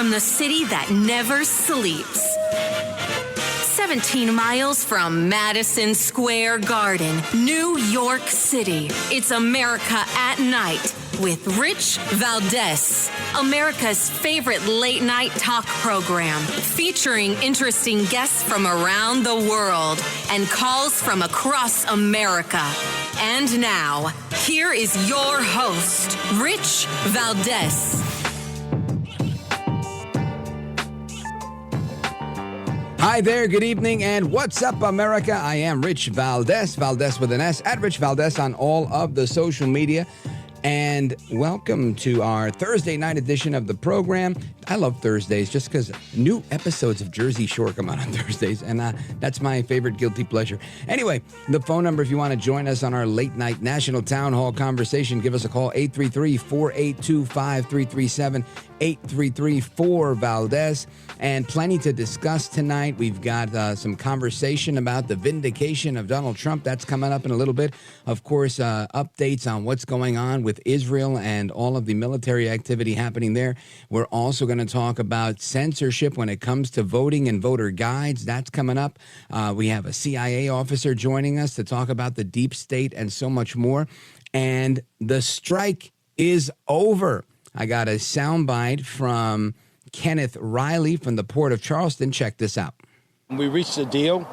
from the city that never sleeps. 17 miles from Madison Square Garden, New York City. It's America at Night with Rich Valdez, America's favorite late-night talk program, featuring interesting guests from around the world and calls from across America. And now, here is your host, Rich Valdez. Hi there, good evening, and what's up, America? I am Rich Valdez, Valdez with an S, at Rich Valdez on all of the social media. And welcome to our Thursday night edition of the program. I love Thursdays just because new episodes of Jersey Shore come out on Thursdays, and that's my favorite guilty pleasure. Anyway, the phone number if you want to join us on our late night national town hall conversation, give us a call, 833-482-5337, 833-4-VALDEZ. And plenty to discuss tonight. We've got some conversation about the vindication of Donald Trump. That's coming up in a little bit. Of course, updates on what's going on with Israel and all of the military activity happening there. We're also going to talk about censorship when it comes to voting and voter guides. That's coming up. We have a CIA officer joining us to talk about the deep state and so much more. And the strike is over. I got a soundbite from Kenneth Riley from the Port of Charleston. Check this out. We reached a deal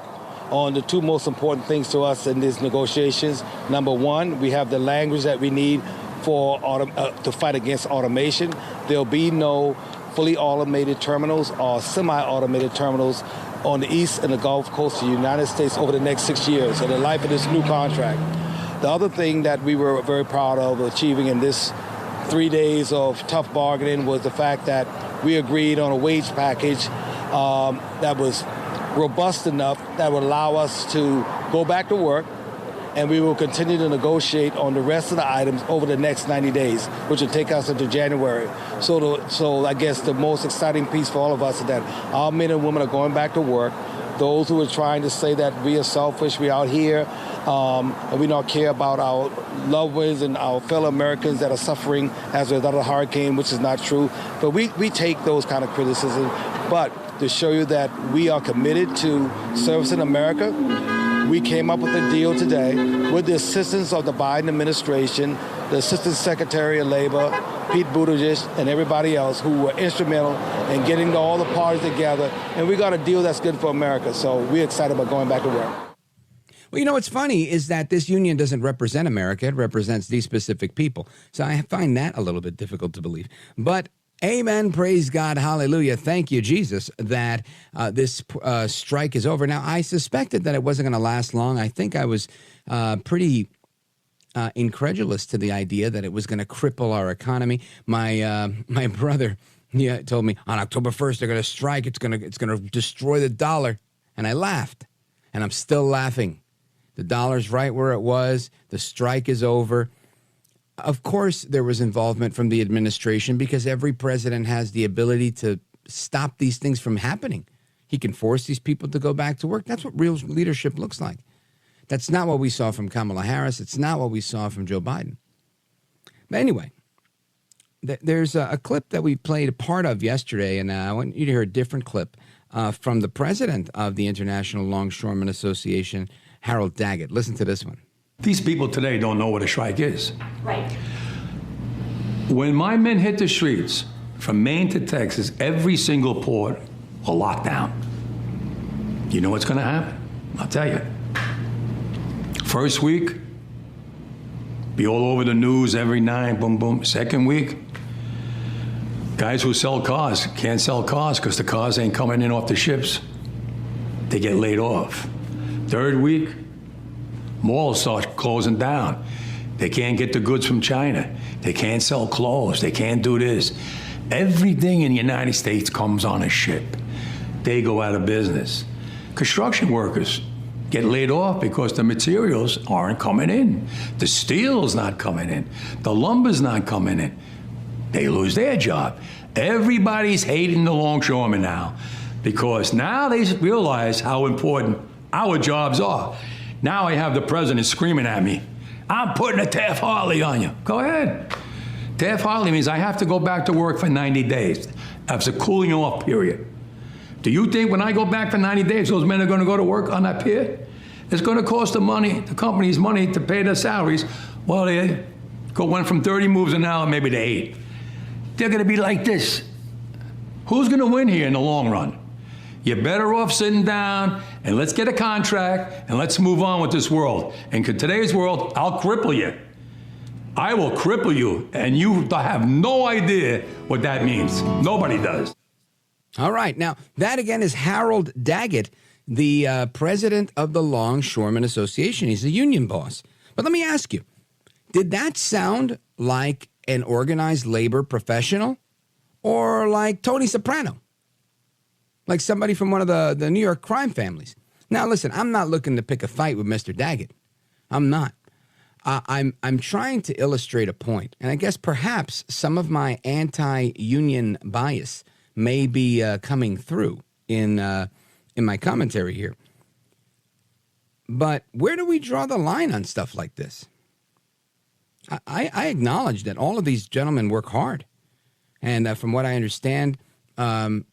on the two most important things to us in these negotiations. Number one, we have the language that we need for to fight against automation. There'll be no fully automated terminals or semi-automated terminals on the east and the Gulf Coast of the United States over the next 6 years of the life of this new contract. The other thing that we were very proud of achieving in this 3 days of tough bargaining was the fact that we agreed on a wage package that was robust enough that would allow us to go back to work, and we will continue to negotiate on the rest of the items over the next 90 days, which will take us into January. So I guess the most exciting piece for all of us is that our men and women are going back to work. Those who are trying to say that we are selfish, we out here, and we don't care about our loved ones and our fellow Americans that are suffering as a result of the hurricane, which is not true. But we take those kind of criticism. But to show you that we are committed to servicing America, we came up with a deal today with the assistance of the Biden administration, the Assistant Secretary of Labor, Pete Buttigieg, and everybody else who were instrumental in getting all the parties together. And we got a deal that's good for America. So we're excited about going back to work. Well, you know, what's funny is that this union doesn't represent America. It represents these specific people. So I find that a little bit difficult to believe. But amen, praise God, hallelujah, thank you, Jesus, that this strike is over. Now, I suspected that it wasn't going to last long. I think I was pretty incredulous to the idea that it was going to cripple our economy. My brother told me on October 1st they're going to strike. It's going to destroy the dollar. And I laughed, and I'm still laughing. The dollar's right where it was. The strike is over. Of course, there was involvement from the administration because every president has the ability to stop these things from happening. He can force these people to go back to work. That's what real leadership looks like. That's not what we saw from Kamala Harris. It's not what we saw from Joe Biden. But anyway, there's a clip that we played a part of yesterday, and I want you to hear a different clip from the president of the International Longshoremen Association, Harold Daggett. Listen to this one. These people today don't know what a strike is. Right. When my men hit the streets from Maine to Texas, every single port will lock down. You know what's going to happen? I'll tell you. First week, be all over the news every night, boom, boom. Second week, guys who sell cars can't sell cars because the cars ain't coming in off the ships. They get laid off. Third week, malls start closing down. They can't get the goods from China. They can't sell clothes. They can't do this. Everything in the United States comes on a ship. They go out of business. Construction workers get laid off because the materials aren't coming in. The steel's not coming in. The lumber's not coming in. They lose their job. Everybody's hating the longshoremen now because now they realize how important our jobs are. Now I have the president screaming at me, I'm putting a Taft-Hartley on you. Go ahead. Taft-Hartley means I have to go back to work for 90 days. as a cooling off period. Do you think when I go back for 90 days, those men are going to go to work on that pier? It's going to cost the companies money to pay their salaries. Well, they went from 30 moves an hour maybe to 8. They're going to be like this. Who's going to win here in the long run? You're better off sitting down and let's get a contract and let's move on with this world. And in today's world, I'll cripple you. I will cripple you, and you have no idea what that means. Nobody does. All right. Now, that again is Harold Daggett, the president of the Longshoremen Association. He's a union boss. But let me ask you, did that sound like an organized labor professional or like Tony Soprano? Like somebody from one of the New York crime families? Now, listen, I'm not looking to pick a fight with Mr. Daggett. I'm not. I'm trying to illustrate a point, and I guess perhaps some of my anti-union bias may be coming through in my commentary here. But where do we draw the line on stuff like this? I acknowledge that all of these gentlemen work hard, and from what I understand, and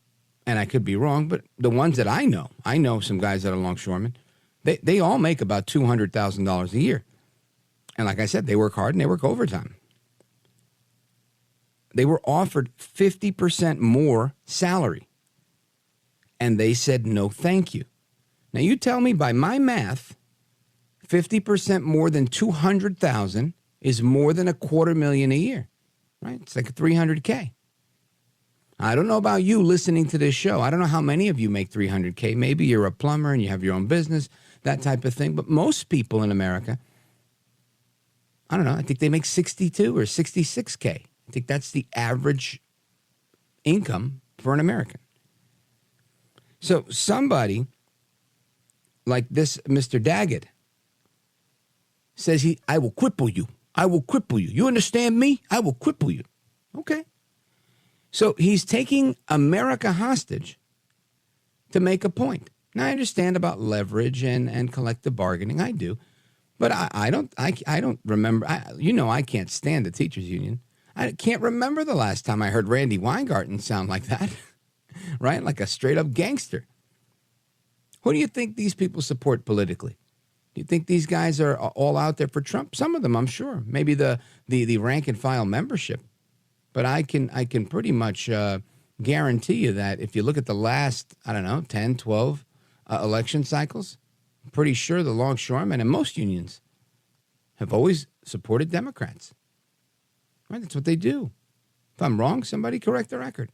I could be wrong, but the ones that I know some guys that are longshoremen, they all make about $200,000 a year. And like I said, they work hard and they work overtime. They were offered 50% more salary. And they said, no, thank you. Now you tell me by my math, 50% more than 200,000 is more than $250,000 a year, right? It's like $300K. I don't know about you listening to this show. I don't know how many of you make $300K. Maybe you're a plumber and you have your own business, that type of thing. But most people in America, I don't know, I think they make 62 or 66K. I think that's the average income for an American. So somebody like this Mr. Daggett says I will cripple you. I will cripple you. You understand me? I will cripple you. Okay. So he's taking America hostage to make a point. Now I understand about leverage and collective bargaining. I do. But I don't remember. I can't stand the teachers union. I can't remember the last time I heard Randy Weingarten sound like that, right? Like a straight up gangster. Who do you think these people support politically? Do you think these guys are all out there for Trump? Some of them, I'm sure. Maybe the rank and file membership. But I can pretty much guarantee you that if you look at the last, 10, 12 election cycles, I'm pretty sure the longshoremen and most unions have always supported Democrats. Right? That's what they do. If I'm wrong, somebody correct the record.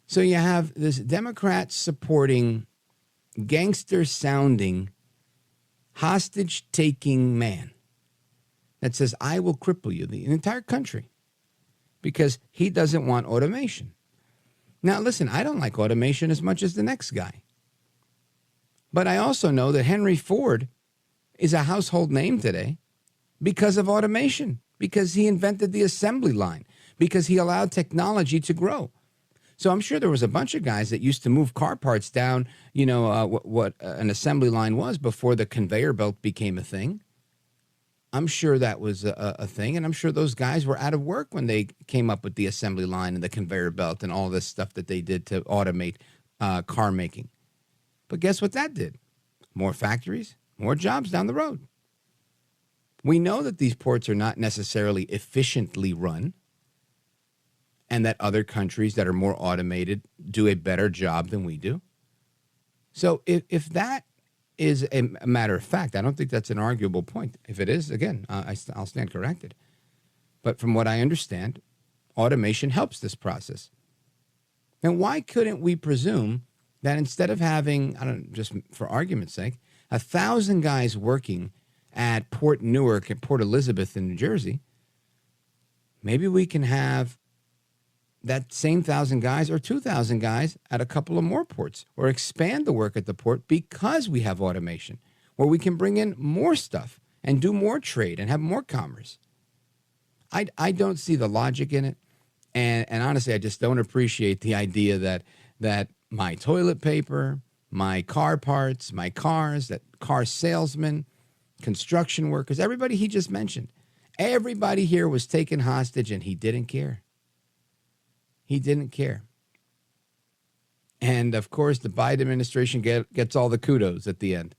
So you have this Democrat supporting, gangster-sounding, hostage-taking man that says, I will cripple you, the entire country, because he doesn't want automation. Now, listen, I don't like automation as much as the next guy. But I also know that Henry Ford is a household name today because of automation, because he invented the assembly line, because he allowed technology to grow. So I'm sure there was a bunch of guys that used to move car parts down, what an assembly line was before the conveyor belt became a thing. I'm sure that was a thing, and I'm sure those guys were out of work when they came up with the assembly line and the conveyor belt and all this stuff that they did to automate car making. But guess what that did? More factories, more jobs down the road. We know that these ports are not necessarily efficiently run and that other countries that are more automated do a better job than we do. So if that is a matter of fact, I don't think that's an arguable point. If it is, again, I'll stand corrected. But from what I understand, automation helps this process. And why couldn't we presume that instead of having, just for argument's sake, 1,000 guys working at Port Newark and Port Elizabeth in New Jersey, maybe we can have that same 1,000 guys or 2,000 guys at a couple of more ports, or expand the work at the port because we have automation, where we can bring in more stuff and do more trade and have more commerce. I don't see the logic in it. And honestly, I just don't appreciate the idea that my toilet paper, my car parts, my cars, that car salesmen, construction workers, everybody he just mentioned, everybody here was taken hostage and he didn't care. He didn't care. And, of course, the Biden administration gets all the kudos at the end.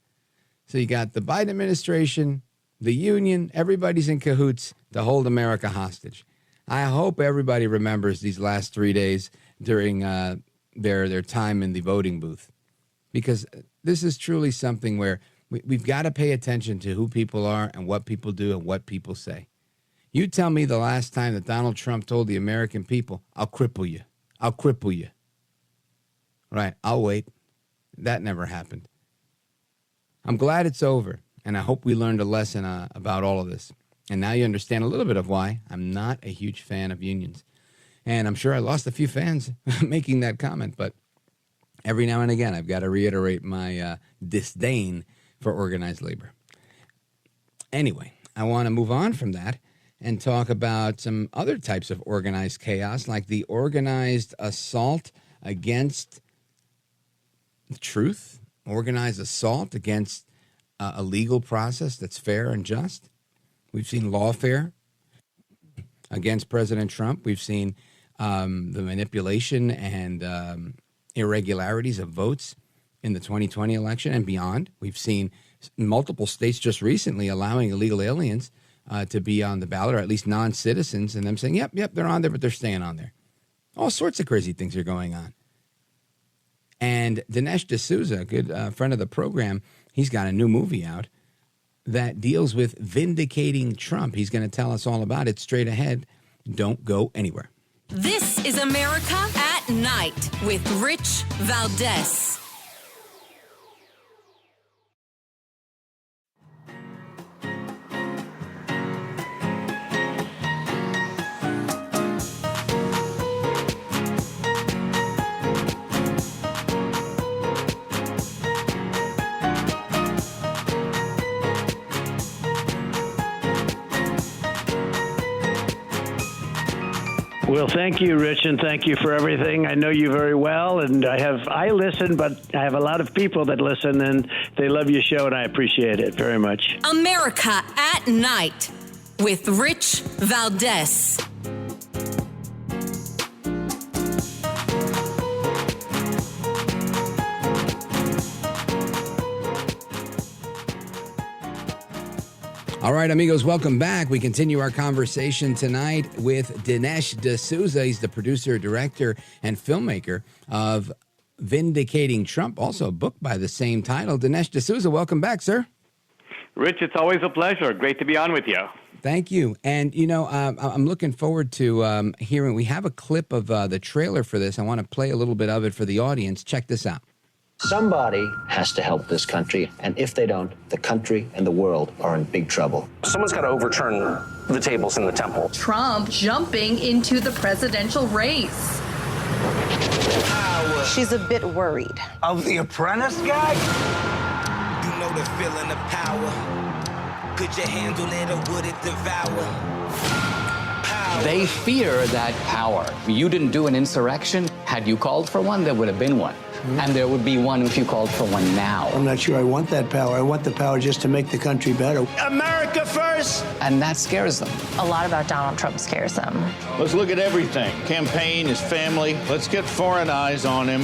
So you got the Biden administration, the union, everybody's in cahoots to hold America hostage. I hope everybody remembers these last 3 days during their time in the voting booth, because this is truly something where we've got to pay attention to who people are and what people do and what people say. You tell me the last time that Donald Trump told the American people, I'll cripple you. I'll cripple you. Right, I'll wait. That never happened. I'm glad it's over, and I hope we learned a lesson about all of this. And now you understand a little bit of why I'm not a huge fan of unions. And I'm sure I lost a few fans making that comment, but every now and again, I've got to reiterate my disdain for organized labor. Anyway, I want to move on from that and talk about some other types of organized chaos, like the organized assault against the truth, organized assault against a legal process that's fair and just. We've seen lawfare against President Trump. We've seen the manipulation and irregularities of votes in the 2020 election and beyond. We've seen multiple states just recently allowing illegal aliens to be on the ballot, or at least non-citizens, and them saying, yep, they're on there, but they're staying on there. All sorts of crazy things are going on. And Dinesh D'Souza, a good friend of the program, he's got a new movie out that deals with vindicating Trump. He's going to tell us all about it straight ahead. Don't go anywhere. This is America at Night with Rich Valdez. Well, thank you, Rich, and thank you for everything. I know you very well, and I listen, but I have a lot of people that listen, and they love your show, and I appreciate it very much. America at Night with Rich Valdez. All right, amigos, welcome back. We continue our conversation tonight with Dinesh D'Souza. He's the producer, director, and filmmaker of Vindicating Trump, also a book by the same title. Dinesh D'Souza, welcome back, sir. Rich, it's always a pleasure. Great to be on with you. Thank you. And, you know, I'm looking forward to hearing. We have a clip of the trailer for this. I want to play a little bit of it for the audience. Check this out. Somebody has to help this country, and if they don't, the country and the world are in big trouble. Someone's got to overturn the tables in the temple. Trump jumping into the presidential race. She's a bit worried. Of the Apprentice guy? You know the feeling of power. Could you handle it or would it devour? They fear that power. You didn't do an insurrection. Had you called for one, there would have been one. And there would be one if you called for one now. I'm not sure I want that power. I want the power just to make the country better. America first! And that scares them. A lot about Donald Trump scares them. Let's look at everything. Campaign, his family. Let's get foreign eyes on him.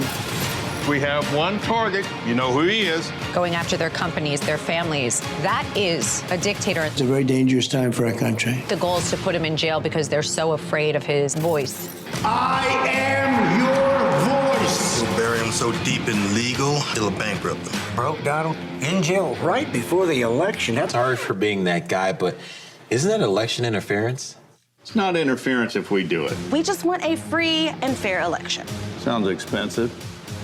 We have one target. You know who he is. Going after their companies, their families. That is a dictator. It's a very dangerous time for our country. The goal is to put him in jail because they're so afraid of his voice. I am your voice! We'll bury him so deep in legal, it'll bankrupt them. Broke Donald in jail right before the election. That's sorry for being that guy, but isn't that election interference? It's not interference if we do it. We just want a free and fair election. Sounds expensive.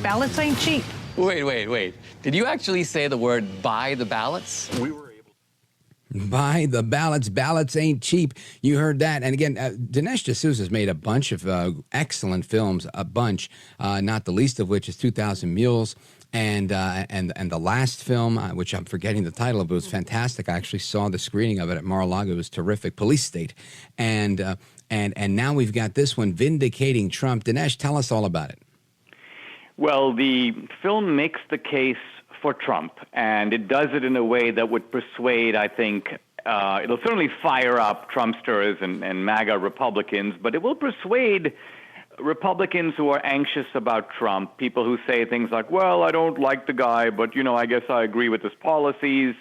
Ballots ain't cheap. Wait. Did you actually say the word buy the ballots? We were able Buy the ballots. Ballots ain't cheap. You heard that. And again, Dinesh D'Souza has made a bunch of excellent films, not the least of which is 2,000 Mules. And the last film, which I'm forgetting the title of, it was fantastic. I actually saw the screening of it at Mar-a-Lago. It was terrific. Police State. And now we've got this one, Vindicating Trump. Dinesh, tell us all about it. Well, the film makes the case for Trump, and it does it in a way that would persuade, I think, it'll certainly fire up Trumpsters and MAGA Republicans, but it will persuade Republicans who are anxious about Trump, people who say things like, well, I don't like the guy, but, I guess I agree with his policies.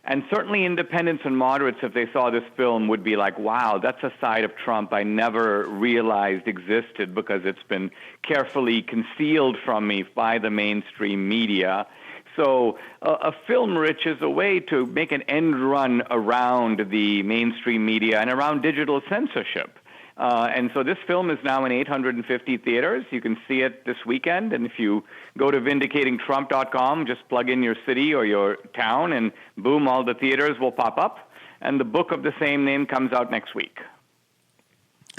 And certainly independents and moderates, if they saw this film, would be like, wow, that's a side of Trump I never realized existed because it's been carefully concealed from me by the mainstream media. So a film, Rich, is a way to make an end run around the mainstream media and around digital censorship. And so this film is now in 850 theaters. You can see it this weekend. And if you go to vindicatingtrump.com, just plug in your city or your town, and boom, all the theaters will pop up. And the book of the same name comes out next week.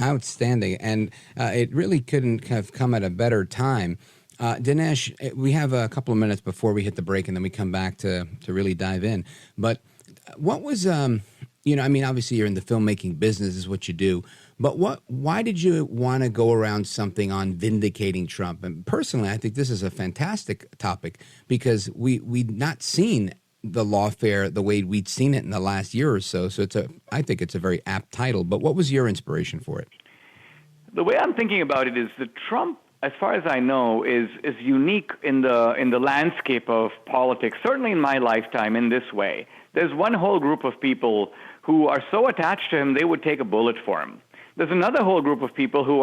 Outstanding. And it really couldn't have come at a better time. Dinesh, we have a couple of minutes before we hit the break, and then we come back to really dive in. But what was, obviously you're in the filmmaking business is what you do. But why did you want to go around something on vindicating Trump? And personally, I think this is a fantastic topic because we'd not seen the lawfare the way we'd seen it in the last year or so. So I think it's a very apt title. But what was your inspiration for it? The way I'm thinking about it is that Trump, as far as I know, is unique in the landscape of politics, certainly in my lifetime, in this way. There's one whole group of people who are so attached to him they would take a bullet for him. There's another whole group of people who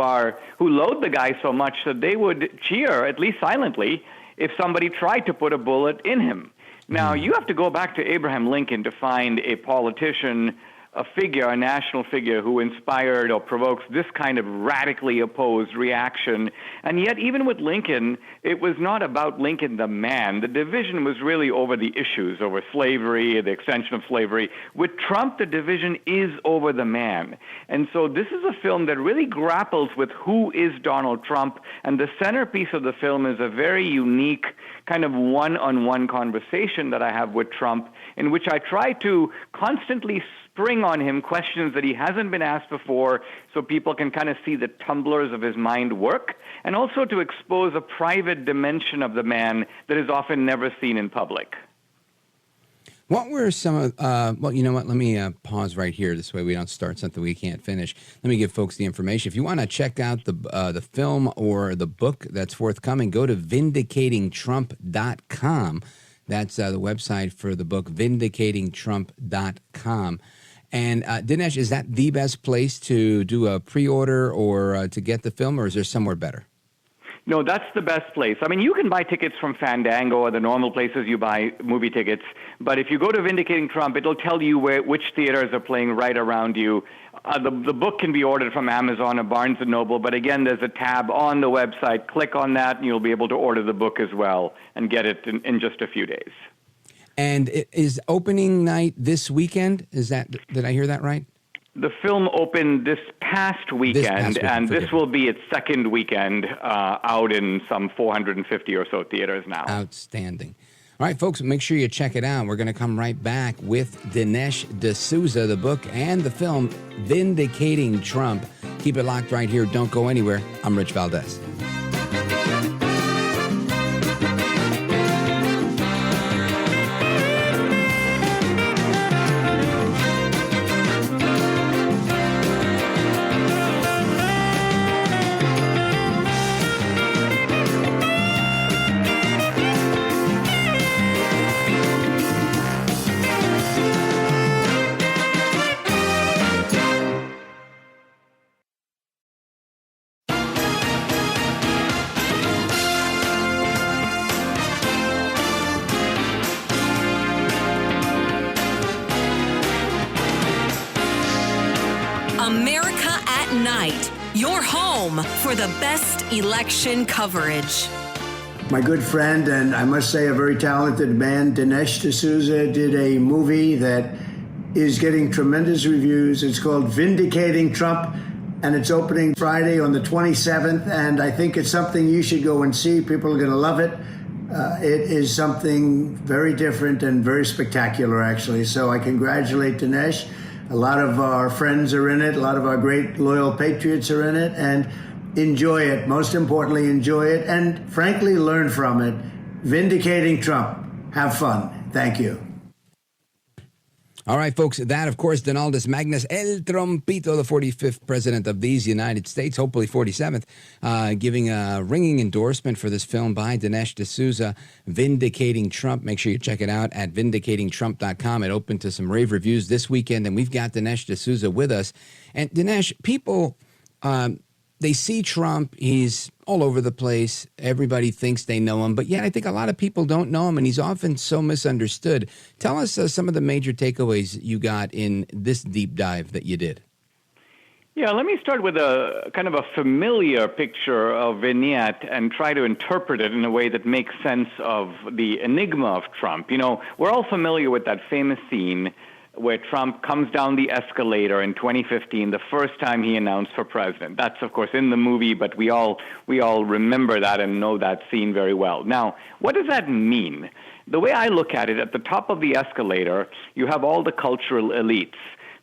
loathe the guy so much that they would cheer, at least silently, if somebody tried to put a bullet in him. Now, you have to go back to Abraham Lincoln to find a politician, a figure, a national figure who inspired or provokes this kind of radically opposed reaction. And yet, even with Lincoln, it was not about Lincoln the man. The division was really over the issues, over slavery, the extension of slavery. With Trump, the division is over the man. And so this is a film that really grapples with who is Donald Trump, and the centerpiece of the film is a very unique kind of one-on-one conversation that I have with Trump, in which I try to constantly spring on him questions that he hasn't been asked before so people can kind of see the tumblers of his mind work, and also to expose a private dimension of the man that is often never seen in public. What were some of, well, you know what, let me pause right here. This way we don't start something we can't finish. Let me give folks the information. If you want to check out the film or the book that's forthcoming, go to vindicatingtrump.com. That's the website for the book, vindicatingtrump.com. And Dinesh, is that the best place to do a pre-order or to get the film, or is there somewhere better? No, that's the best place. I mean, you can buy tickets from Fandango or the normal places you buy movie tickets, but if you go to Vindicating Trump, it'll tell you which theaters are playing right around you. The book can be ordered from Amazon or Barnes & Noble, but again, there's a tab on the website. Click on that, and you'll be able to order the book as well and get it in just a few days. And is opening night this weekend? Did I hear that right? The film opened this past weekend, and this will be its second weekend out in some 450 or so theaters now. Outstanding. All right, folks, make sure you check it out. We're going to come right back with Dinesh D'Souza, the book and the film, Vindicating Trump. Keep it locked right here. Don't go anywhere. I'm Rich Valdez. Your home for the best election coverage. My good friend, and I must say a very talented man, Dinesh D'Souza, did a movie that is getting tremendous reviews. It's called Vindicating Trump, and it's opening Friday on the 27th, and I think it's something you should go and see. People are going to love it. It is something very different and very spectacular, actually. So I congratulate Dinesh. A lot of our friends are in it. A lot of our great loyal patriots are in it. And enjoy it. Most importantly, enjoy it. And frankly, learn from it. Vindicating Trump. Have fun. Thank you. All right, folks, that, of course, Donaldus Magnus, El Trompito, the 45th president of these United States, hopefully 47th, giving a ringing endorsement for this film by Dinesh D'Souza, Vindicating Trump. Make sure you check it out at vindicatingtrump.com. It opened to some rave reviews this weekend, and we've got Dinesh D'Souza with us. And Dinesh, people, they see Trump. He's all over the place. Everybody thinks they know him, but yet I think a lot of people don't know him, and he's often so misunderstood. Tell us some of the major takeaways you got in this deep dive that you did. Yeah, let me start with a kind of a familiar picture of vignette and try to interpret it in a way that makes sense of the enigma of Trump. You know, we're all familiar with that famous scene where Trump comes down the escalator in 2015, the first time he announced for president. That's, of course, in the movie, but we all remember that and know that scene very well. Now, what does that mean? The way I look at it, at the top of the escalator, you have all the cultural elites.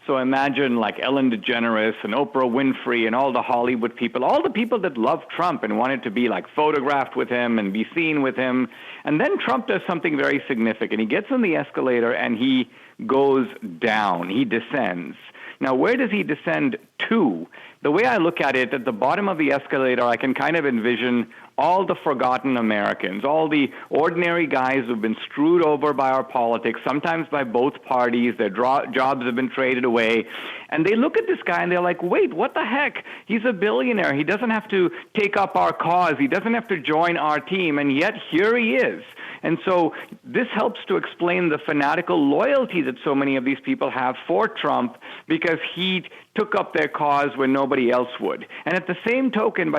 So imagine like Ellen DeGeneres and Oprah Winfrey and all the Hollywood people, all the people that love Trump and wanted to be like photographed with him and be seen with him. And then Trump does something very significant. He gets on the escalator and he goes down. He descends. Now, where does he descend to? The way I look at it, at the bottom of the escalator, I can kind of envision all the forgotten Americans, all the ordinary guys who've been screwed over by our politics, sometimes by both parties. Their jobs have been traded away. And they look at this guy and they're like, wait, what the heck? He's a billionaire. He doesn't have to take up our cause. He doesn't have to join our team. And yet here he is. And so this helps to explain the fanatical loyalty that so many of these people have for Trump, because he took up their cause when nobody else would. And at the same token,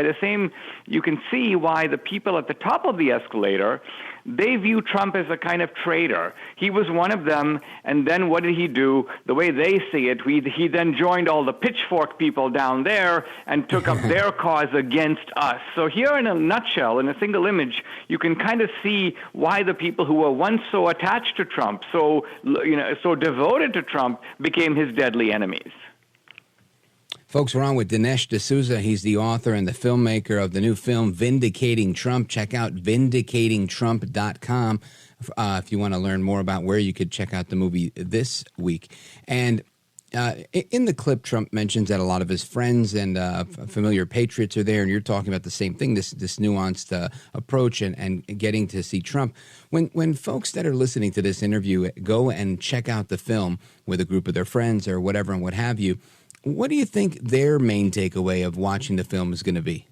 you can see why the people at the top of the escalator, they view Trump as a kind of traitor. He was one of them, and then what did he do? The way they see it, he then joined all the pitchfork people down there and took up their cause against us. So here in a nutshell, in a single image, you can kind of see why the people who were once so attached to Trump, so devoted to Trump, became his deadly enemies. Folks, we're on with Dinesh D'Souza. He's the author and the filmmaker of the new film, Vindicating Trump. Check out vindicatingtrump.com if you want to learn more about where you could check out the movie this week. And in the clip, Trump mentions that a lot of his friends and familiar patriots are there, and you're talking about the same thing, this nuanced approach and getting to see Trump. When folks that are listening to this interview go and check out the film with a group of their friends or whatever and what have you, what do you think their main takeaway of watching the film is going to be?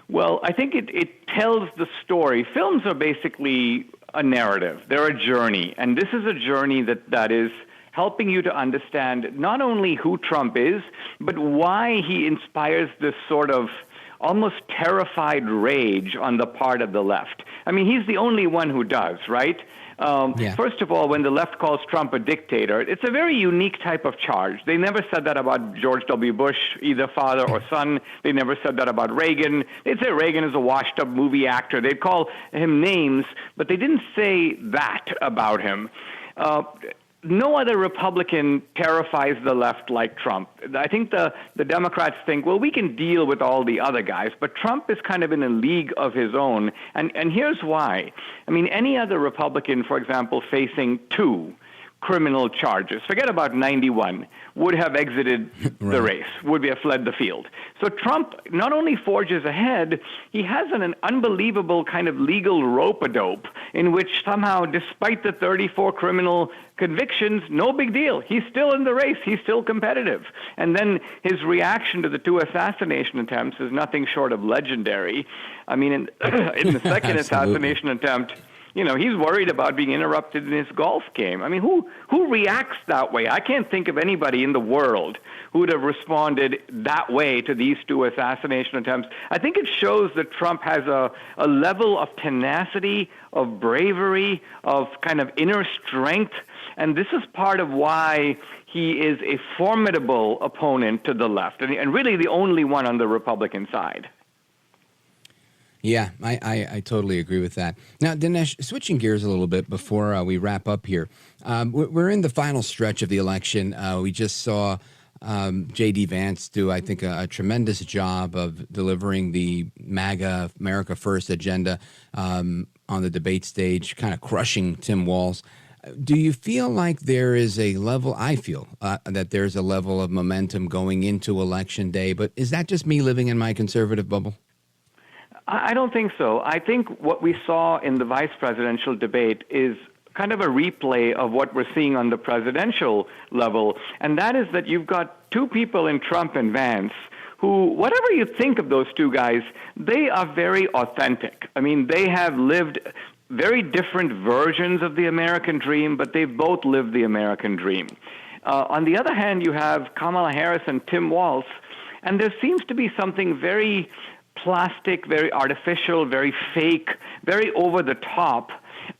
Well, I think it tells the story. Films are basically a narrative. They're a journey. And this is a journey that is helping you to understand not only who Trump is, but why he inspires this sort of almost terrified rage on the part of the left. I mean, he's the only one who does, right? First of all, when the left calls Trump a dictator, it's a very unique type of charge. They never said that about George W. Bush, either father or son. They never said that about Reagan. They'd say Reagan is a washed-up movie actor. They'd call him names, but they didn't say that about him. No other Republican terrifies the left like Trump. I think the Democrats think, well, we can deal with all the other guys, but Trump is kind of in a league of his own. And here's why. I mean, any other Republican, for example, facing 2 criminal charges, forget about 91, would have exited the race, would have fled the field. So Trump not only forges ahead, he has an unbelievable kind of legal rope-a-dope in which somehow, despite the 34 criminal convictions, no big deal. He's still in the race. He's still competitive. And then his reaction to the 2 assassination attempts is nothing short of legendary. I mean, in the second assassination attempt, you know, he's worried about being interrupted in his golf game. I mean, who reacts that way? I can't think of anybody in the world who would have responded that way to these 2 assassination attempts. I think it shows that Trump has a level of tenacity, of bravery, of kind of inner strength, and this is part of why he is a formidable opponent to the left, and really the only one on the Republican side. Yeah, I totally agree with that. Now, Dinesh, switching gears a little bit before we wrap up here, we're in the final stretch of the election. We just saw J.D. Vance do, I think, a tremendous job of delivering the MAGA, America First agenda on the debate stage, kind of crushing Tim Walz. Do you feel like there is a level, I feel that there's a level of momentum going into Election Day, but is that just me living in my conservative bubble? I don't think so. I think what we saw in the vice presidential debate is kind of a replay of what we're seeing on the presidential level, and that is that you've got two people in Trump and Vance who, whatever you think of those two guys, they are very authentic. I mean, they have lived very different versions of the American dream, but they've both lived the American dream. On the other hand, you have Kamala Harris and Tim Walz, and there seems to be something very plastic, very artificial, very fake, very over the top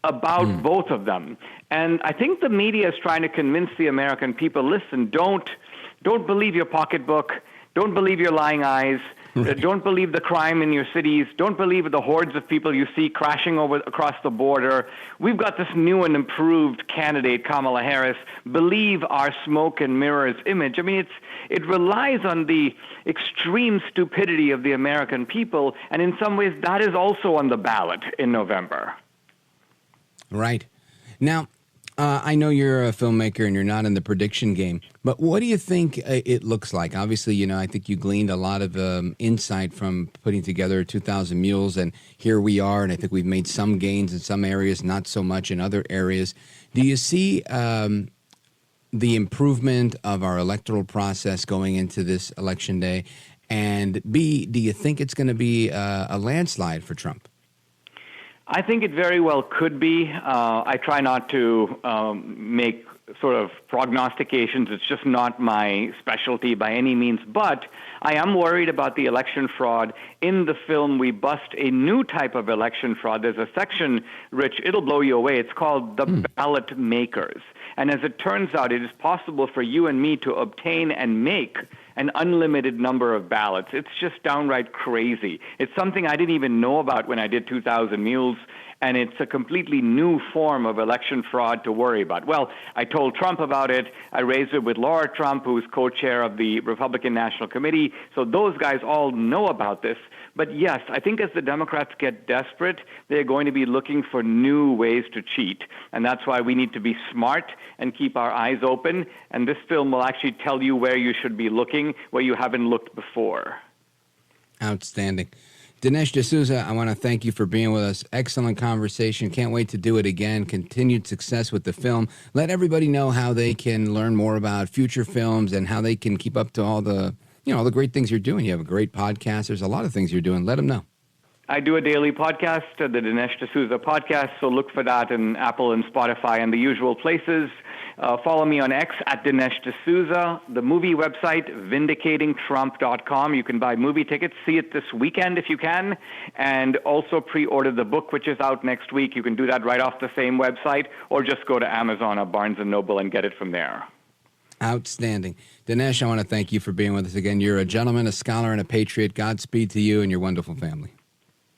about both of them. And I think the media is trying to convince the American people, listen, don't believe your pocketbook, don't believe your lying eyes, don't believe the crime in your cities, don't believe the hordes of people you see crashing across the border. We've got this new and improved candidate, Kamala Harris. Believe our smoke and mirrors image. I mean, it relies on the extreme stupidity of the American people, and in some ways that is also on the ballot in November. Right. Now, I know you're a filmmaker and you're not in the prediction game, but what do you think it looks like? Obviously, you know, I think you gleaned a lot of insight from putting together 2,000 Mules, and here we are, and I think we've made some gains in some areas, not so much in other areas. Do you see the improvement of our electoral process going into this election day? And B, do you think it's going to be a landslide for Trump? I think it very well could be. I try not to make sort of prognostications. It's just not my specialty by any means. But I am worried about the election fraud. In the film, we bust a new type of election fraud. There's a section, Rich, it'll blow you away. It's called the ballot makers. And as it turns out, it is possible for you and me to obtain and make an unlimited number of ballots. It's just downright crazy. It's something I didn't even know about when I did 2,000 Mules, and it's a completely new form of election fraud to worry about. Well, I told Trump about it. I raised it with Laura Trump, who's co-chair of the Republican National Committee. So those guys all know about this. But yes, I think as the Democrats get desperate, they're going to be looking for new ways to cheat. And that's why we need to be smart and keep our eyes open. And this film will actually tell you where you should be looking, where you haven't looked before. Outstanding. Dinesh D'Souza, I want to thank you for being with us. Excellent conversation. Can't wait to do it again. Continued success with the film. Let everybody know how they can learn more about future films and how they can keep up to all the, you know, all the great things you're doing. You have a great podcast. There's a lot of things you're doing. Let them know. I do a daily podcast, the Dinesh D'Souza podcast, so look for that in Apple and Spotify and the usual places. Follow me on X at Dinesh D'Souza. The movie website, vindicatingtrump.com. You can buy movie tickets. See it this weekend if you can. And also pre-order the book, which is out next week. You can do that right off the same website, or just go to Amazon or Barnes & Noble and get it from there. Outstanding. Dinesh, I want to thank you for being with us again. You're a gentleman, a scholar, and a patriot. Godspeed to you and your wonderful family.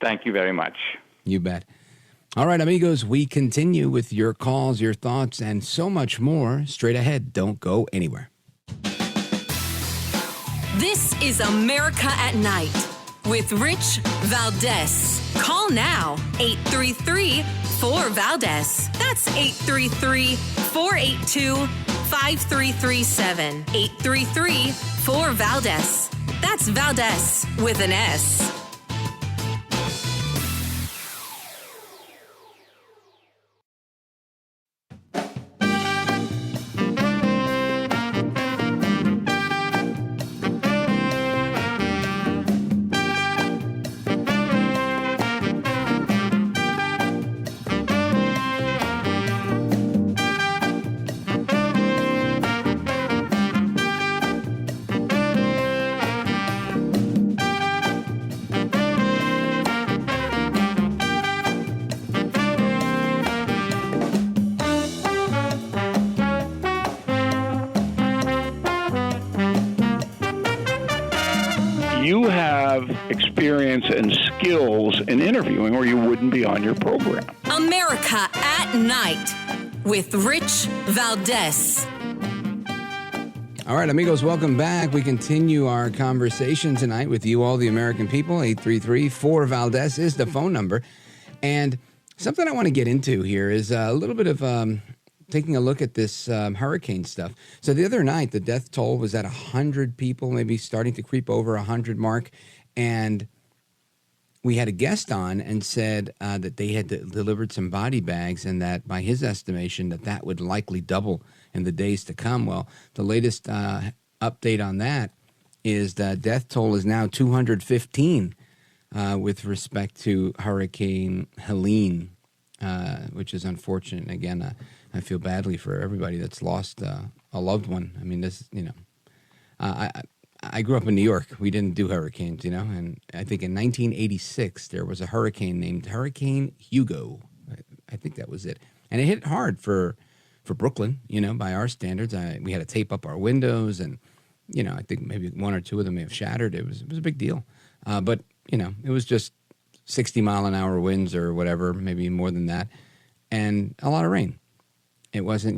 Thank you very much. You bet. All right, amigos, we continue with your calls, your thoughts, and so much more straight ahead. Don't go anywhere. This is America at Night with Rich Valdez. Call now, 833-4-VALDEZ. That's 833-482-5337. 833-4-VALDEZ. That's Valdez with an S. You have experience and skills in interviewing, or you wouldn't be on your program. America at Night with Rich Valdez. All right, amigos, welcome back. We continue our conversation tonight with you, all the American people. 833-4-VALDEZ is the phone number. And something I want to get into here is a little bit of taking a look at this hurricane stuff. So the other night, the death toll was at 100 people, maybe starting to creep over 100 mark. And we had a guest on and said that they had delivered some body bags and that by his estimation that would likely double in the days to come. Well, the latest update on that is the death toll is now 215 with respect to Hurricane Helene, which is unfortunate. Again, I feel badly for everybody that's lost a loved one. I mean, this, I grew up in New York. We didn't do hurricanes, and I think in 1986 there was a hurricane named Hurricane Hugo. I think that was it, and it hit hard for Brooklyn. By our standards, we had to tape up our windows, and I think maybe one or two of them may have shattered. It was a big deal, but it was just 60-mile-an-hour winds or whatever, maybe more than that, and a lot of rain. It wasn't,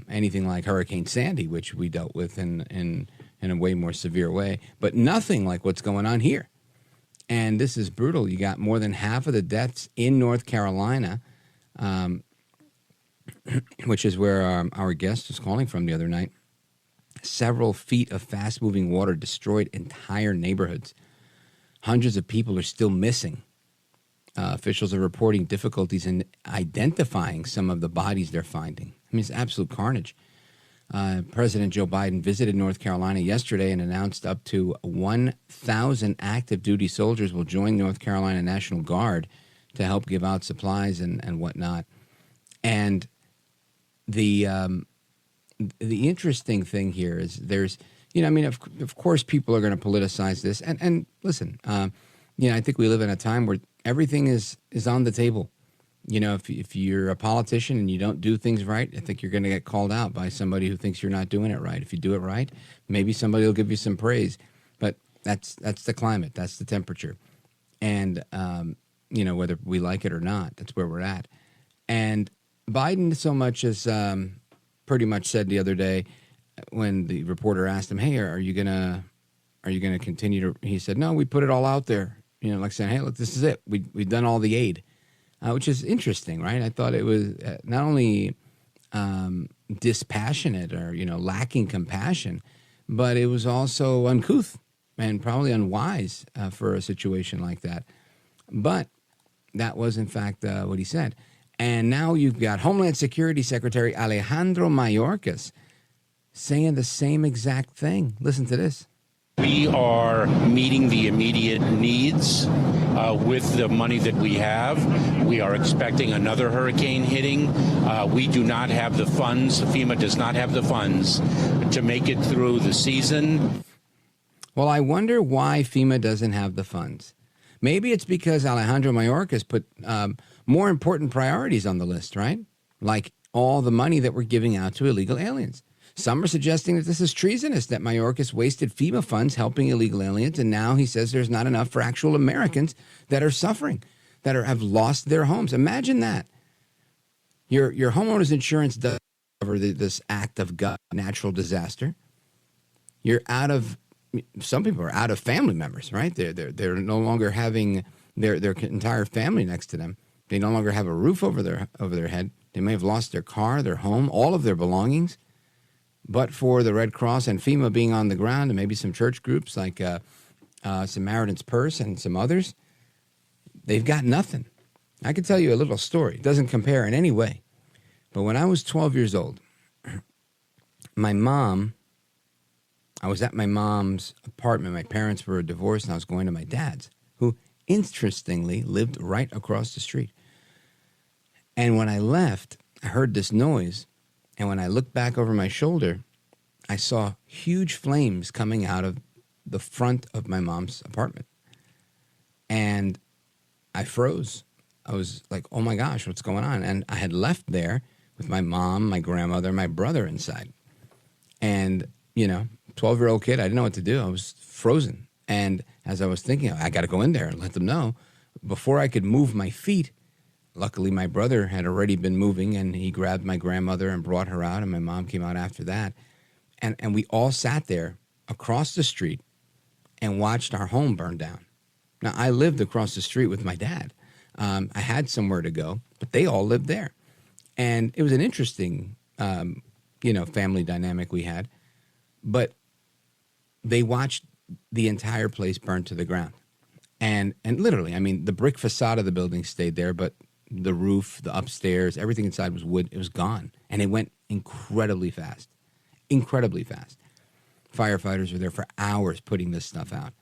anything like Hurricane Sandy, which we dealt with in a way more severe way, but nothing like what's going on here. And this is brutal. You got more than half of the deaths in North Carolina, which is where our guest was calling from the other night. Several feet of fast-moving water destroyed entire neighborhoods. Hundreds of people are still missing. Officials are reporting difficulties in identifying some of the bodies they're finding. I mean, it's absolute carnage. President Joe Biden visited North Carolina yesterday and announced up to 1,000 active duty soldiers will join North Carolina National Guard to help give out supplies and whatnot. And the interesting thing here is there's, of course people are going to politicize this. And listen, I think we live in a time where everything is on the table. If you're a politician and you don't do things right, I think you're going to get called out by somebody who thinks you're not doing it right. If you do it right, maybe somebody will give you some praise. But that's the climate. That's the temperature. And, whether we like it or not, that's where we're at. And Biden so much as pretty much said the other day when the reporter asked him, hey, are you going to continue to, he said, no, we put it all out there. Like saying, hey, look, this is it. We've done all the aid. Which is interesting, right? I thought it was not only dispassionate or, lacking compassion, but it was also uncouth and probably unwise for a situation like that. But that was, in fact, what he said. And now you've got Homeland Security Secretary Alejandro Mayorkas saying the same exact thing. Listen to this. We are meeting the immediate needs with the money that we have. We are expecting another hurricane hitting. We do not have the funds. FEMA does not have the funds to make it through the season. Well, I wonder why FEMA doesn't have the funds. Maybe it's because Alejandro Mayorkas put more important priorities on the list, right? Like all the money that we're giving out to illegal aliens. Some are suggesting that this is treasonous, that Mayorkas wasted FEMA funds helping illegal aliens, and now he says there's not enough for actual Americans that are suffering, that have lost their homes. Imagine that. Your homeowner's insurance does cover this act of natural disaster. Some people are out of family members, right? They're no longer having their entire family next to them. They no longer have a roof over their head. They may have lost their car, their home, all of their belongings. But for the Red Cross and FEMA being on the ground and maybe some church groups like Samaritan's Purse and some others, they've got nothing. I can tell you a little story. It doesn't compare in any way. But when I was 12 years old, I was at my mom's apartment. My parents were divorced and I was going to my dad's, who interestingly lived right across the street. And when I left, I heard this noise. And when I looked back over my shoulder, I saw huge flames coming out of the front of my mom's apartment. And I froze. I was like, oh my gosh, what's going on? And I had left there with my mom, my grandmother, my brother inside. And, 12-year-old kid, I didn't know what to do. I was frozen. And as I was thinking, I got to go in there and let them know, before I could move my feet, luckily, my brother had already been moving, and he grabbed my grandmother and brought her out, and my mom came out after that. And we all sat there across the street and watched our home burn down. Now, I lived across the street with my dad. I had somewhere to go, but they all lived there. And it was an interesting family dynamic we had. But they watched the entire place burn to the ground. And literally, I mean, the brick facade of the building stayed there, but the roof, the upstairs, everything inside was wood. It was gone. And it went incredibly fast. Incredibly fast. Firefighters were there for hours putting this stuff out.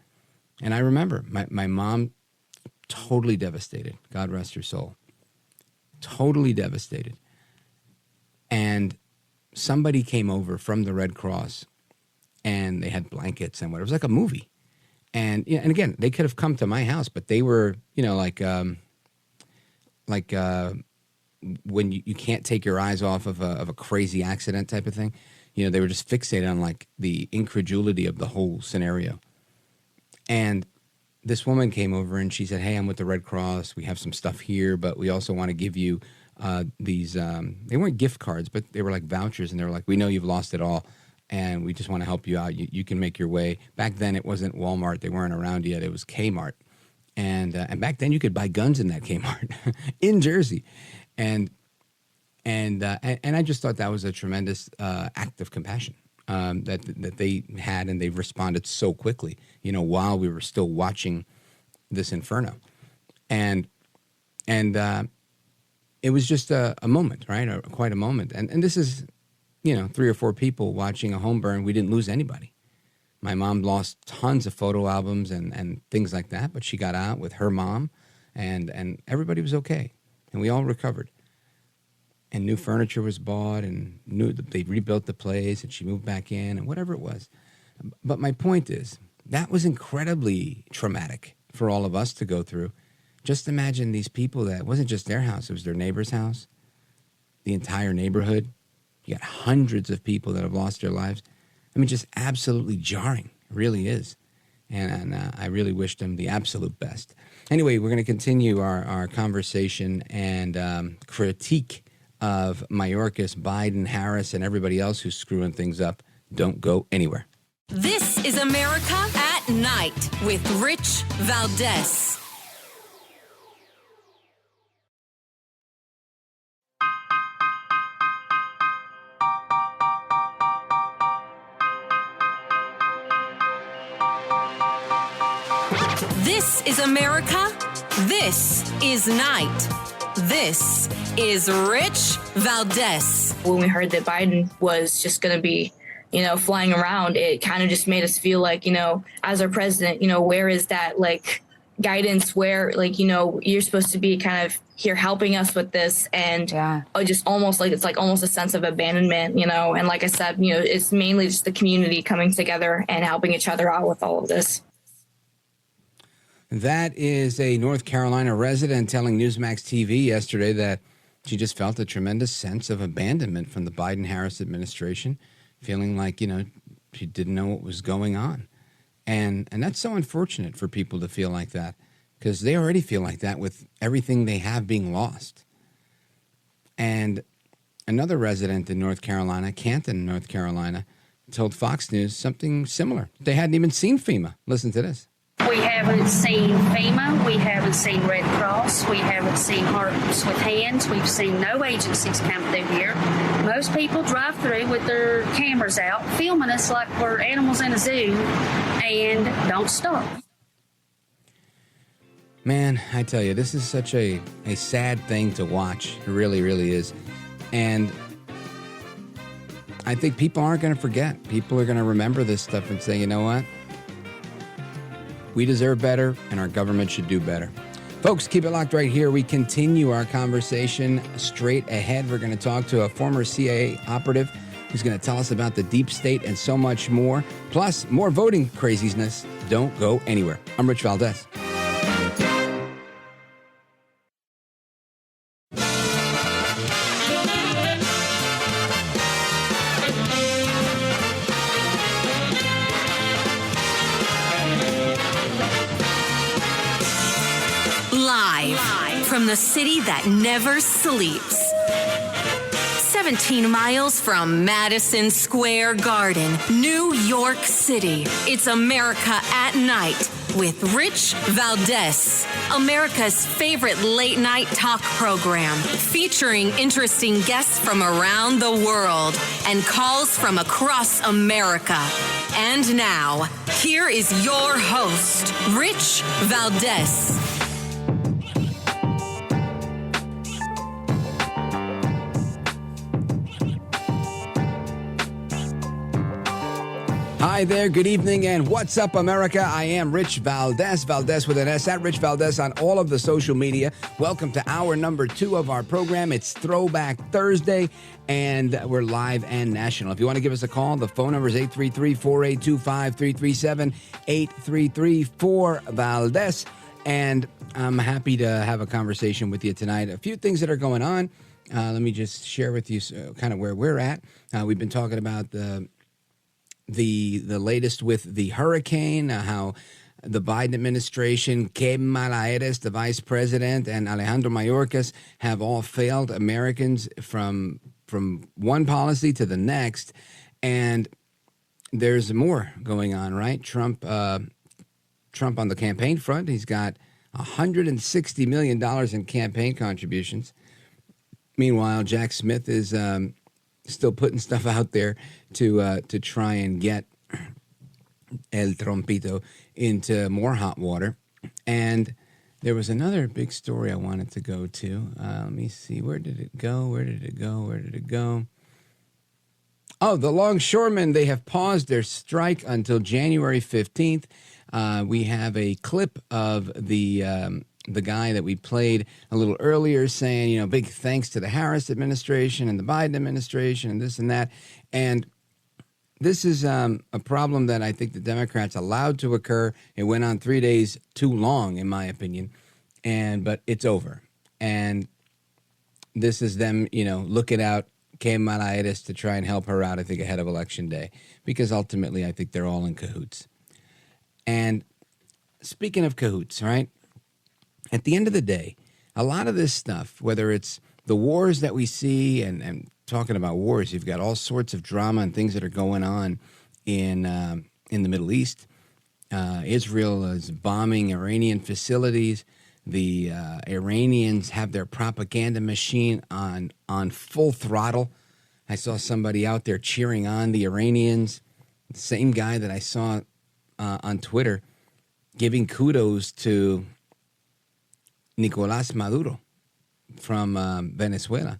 And I remember my mom, totally devastated. God rest her soul. Totally devastated. And somebody came over from the Red Cross, and they had blankets and whatever. It was like a movie. And again, they could have come to my house, but they were, when you can't take your eyes off of a crazy accident type of thing. They were just fixated on like the incredulity of the whole scenario. And this woman came over and she said, "Hey, I'm with the Red Cross. We have some stuff here, but we also want to give you these." They weren't gift cards, but they were like vouchers, and they were like, "We know you've lost it all, and we just want to help you out. You can make your way." Back then, it wasn't Walmart; they weren't around yet. It was Kmart, and back then you could buy guns in that Kmart in Jersey, and I just thought that was a tremendous act of compassion that they had, and they responded so quickly. While we were still watching this inferno, and it was just a moment, right? Quite a moment, and this is. 3 or 4 people watching a home burn. We didn't lose anybody. My mom lost tons of photo albums and things like that, but she got out with her mom, and everybody was okay, and we all recovered. And new furniture was bought, and they rebuilt the place, and she moved back in, and whatever it was. But my point is, that was incredibly traumatic for all of us to go through. Just imagine these people that it wasn't just their house, it was their neighbor's house, the entire neighborhood. You got hundreds of people that have lost their lives. I mean, just absolutely jarring. It really is. And I really wish them the absolute best. Anyway, we're going to continue our conversation and critique of Mayorkas, Biden, Harris, and everybody else who's screwing things up. Don't go anywhere. This is America at Night with Rich Valdez. This is America. This is Night. This is Rich Valdez. When we heard that Biden was just going to be, flying around, it kind of just made us feel like, as our president, where is that like guidance where you're supposed to be kind of here helping us with this, and just almost like it's like almost a sense of abandonment, and like I said, it's mainly just the community coming together and helping each other out with all of this. That is a North Carolina resident telling Newsmax TV yesterday that she just felt a tremendous sense of abandonment from the Biden-Harris administration, feeling like, she didn't know what was going on. And that's so unfortunate for people to feel like that, because they already feel like that with everything they have being lost. And another resident in North Carolina, Canton, North Carolina, told Fox News something similar. They hadn't even seen FEMA. Listen to this. We haven't seen FEMA, we haven't seen Red Cross, we haven't seen Hearts with Hands, we've seen no agencies come through here. Most people drive through with their cameras out, filming us like we're animals in a zoo, and don't stop. Man, I tell you, this is such a sad thing to watch. It really, really is. And I think people aren't going to forget. People are going to remember this stuff and say, you know what? We deserve better, and our government should do better. Folks, keep it locked right here. We continue our conversation straight ahead. We're going to talk to a former CIA operative who's going to tell us about the deep state and so much more, plus more voting craziness. Don't go anywhere. I'm Rich Valdez. From the city that never sleeps. 17 miles from Madison Square Garden, New York City. It's America at Night with Rich Valdez, America's favorite late night talk program, featuring interesting guests from around the world and calls from across America. And now, here is your host, Rich Valdez. Hi there, good evening, and what's up, America? I am Rich Valdez, Valdez with an S, at Rich Valdez on all of the social media. Welcome to hour number 2 of our program. It's Throwback Thursday, and we're live and national. If you want to give us a call, the phone number is 833-482-5337, 833-4-VALDEZ, and I'm happy to have a conversation with you tonight. A few things that are going on. Let me just share with you kind of where we're at. We've been talking about the latest with the hurricane, how the Biden administration, Kamala Harris, the vice president, and Alejandro Mayorkas have all failed Americans from one policy to the next. And there's more going on, right? Trump on the campaign front, he's got $160 million in campaign contributions. Meanwhile, Jack Smith is still putting stuff out there to try and get El Trompito into more hot water. And there was another big story I wanted to go to. Let me see. Where did it go? Oh, the longshoremen, they have paused their strike until January 15th. We have a clip of the guy that we played a little earlier saying, big thanks to the Harris administration and the Biden administration and this and that. And this is a problem that I think the Democrats allowed to occur. It went on 3 days too long, in my opinion, but it's over. And this is them, looking out Kamala Harris to try and help her out, I think, ahead of Election Day, because ultimately I think they're all in cahoots. And speaking of cahoots, right? At the end of the day, a lot of this stuff, whether it's the wars that we see, and talking about wars, you've got all sorts of drama and things that are going on in the Middle East. Israel is bombing Iranian facilities. The Iranians have their propaganda machine on full throttle. I saw somebody out there cheering on the Iranians. The same guy that I saw on Twitter giving kudos to Nicolás Maduro from Venezuela.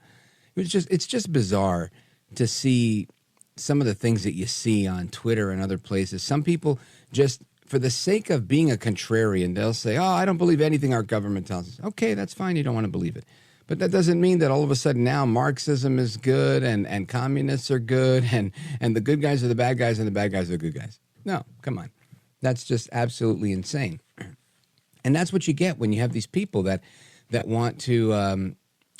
It's just bizarre to see some of the things that you see on Twitter and other places. Some people just, for the sake of being a contrarian, they'll say, I don't believe anything our government tells us. Okay, that's fine. You don't want to believe it. But that doesn't mean that all of a sudden now Marxism is good and communists are good and the good guys are the bad guys and the bad guys are the good guys. No, come on. That's just absolutely insane. And that's what you get when you have these people that want to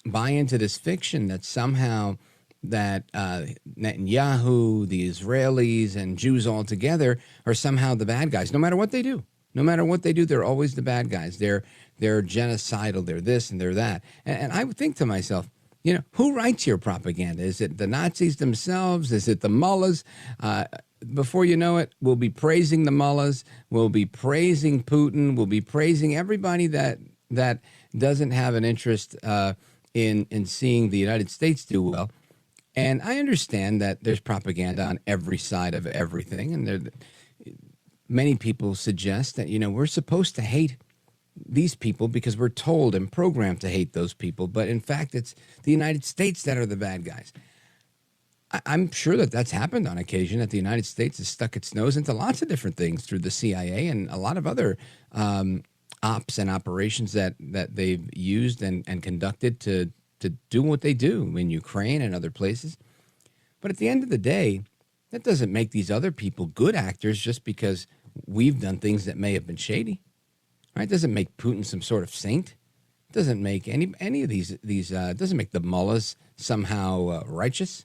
buy into this fiction that somehow that Netanyahu, the Israelis, and Jews all together are somehow the bad guys. No matter what they do. No matter what they do, they're always the bad guys. They're genocidal. They're this and they're that. And I would think to myself, who writes your propaganda? Is it the Nazis themselves? Is it the mullahs? Before you know it, we'll be praising the mullahs. We'll be praising Putin. We'll be praising everybody that doesn't have an interest in seeing the United States do well. And I understand that there's propaganda on every side of everything. And many people suggest that, we're supposed to hate these people because we're told and programmed to hate those people. But in fact, it's the United States that are the bad guys. I'm sure that that's happened on occasion, that the United States has stuck its nose into lots of different things through the CIA and a lot of other ops and operations that they've used and conducted to do what they do in Ukraine and other places. But at the end of the day, that doesn't make these other people good actors just because we've done things that may have been shady. Right? It doesn't make Putin some sort of saint. It doesn't make any of these it doesn't make the mullahs somehow righteous.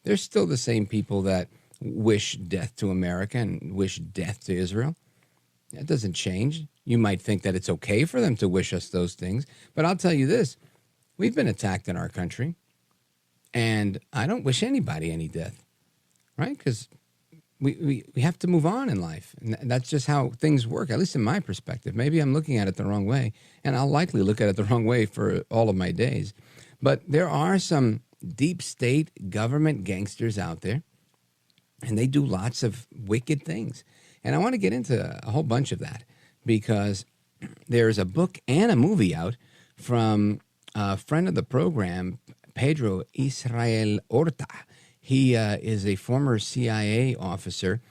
They're still the same people that wish death to America and wish death to Israel. That doesn't change. You might think that it's okay for them to wish us those things, but I'll tell you this. We've been attacked in our country, and I don't wish anybody any death, right? Because we have to move on in life. And that's just how things work, at least in my perspective. Maybe I'm looking at it the wrong way, and I'll likely look at it the wrong way for all of my days. But there are some deep state government gangsters out there, and they do lots of wicked things. And I want to get into a whole bunch of that because there's a book and a movie out from a friend of the program, Pedro Israel Horta. He is a former CIA officer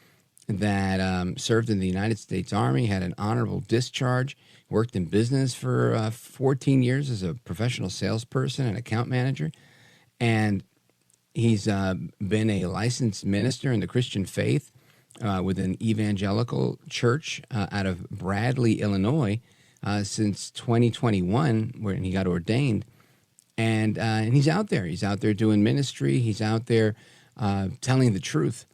that served in the United States Army, had an honorable discharge, worked in business for 14 years as a professional salesperson and account manager. And he's been a licensed minister in the Christian faith with an evangelical church out of Bradley, Illinois, since 2021, when he got ordained. And he's out there. He's out there doing ministry. He's out there telling the truth.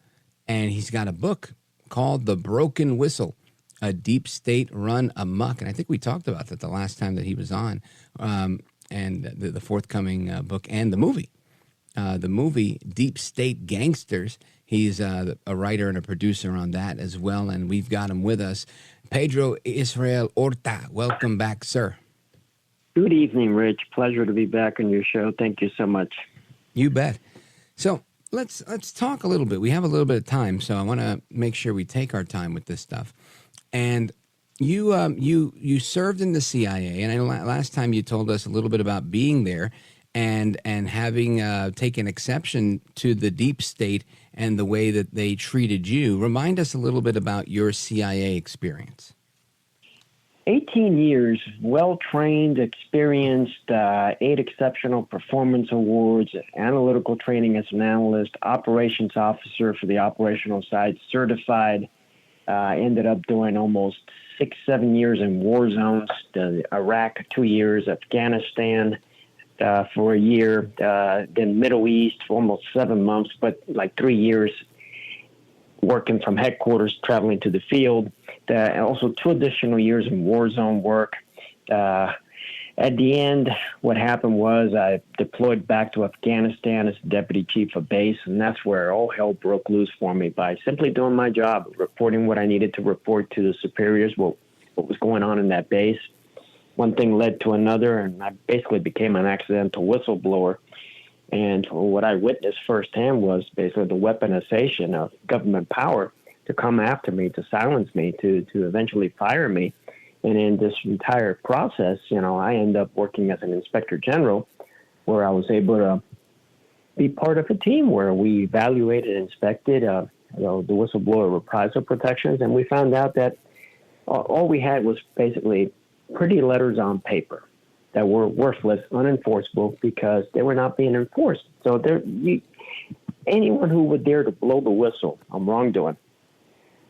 And he's got a book called The Broken Whistle, A Deep State Run Amok. And I think we talked about that the last time that he was on, and the forthcoming book and the movie. The movie Deep State Gangsters. He's a writer and a producer on that as well, and we've got him with us. Pedro Israel Horta, welcome back, sir. Good evening, Rich. Pleasure to be back on your show. Thank you so much. You bet. So let's talk a little bit. We have a little bit of time, so I want to make sure we take our time with this stuff. And you served in the CIA, and I know last time you told us a little bit about being there and having taken exception to the deep state and the way that they treated you. Remind us a little bit about your CIA experience. 18 years, well-trained, experienced, 8 exceptional performance awards, analytical training as an analyst, operations officer for the operational side, certified, ended up doing almost 6-7 years in war zones, Iraq 2 years, Afghanistan for a year, then Middle East for almost 7 months, but like 3 years working from headquarters, traveling to the field. Also 2 additional years in war zone work. At the end, what happened was I deployed back to Afghanistan as deputy chief of base, and that's where all hell broke loose for me by simply doing my job, reporting what I needed to report to the superiors, what was going on in that base. One thing led to another, and I basically became an accidental whistleblower. And what I witnessed firsthand was basically the weaponization of government power to come after me, to silence me, to eventually fire me. And in this entire process, I ended up working as an inspector general, where I was able to be part of a team where we evaluated and inspected the whistleblower reprisal protections. And we found out that all we had was basically pretty letters on paper that were worthless, unenforceable, because they were not being enforced. So anyone who would dare to blow the whistle on wrongdoing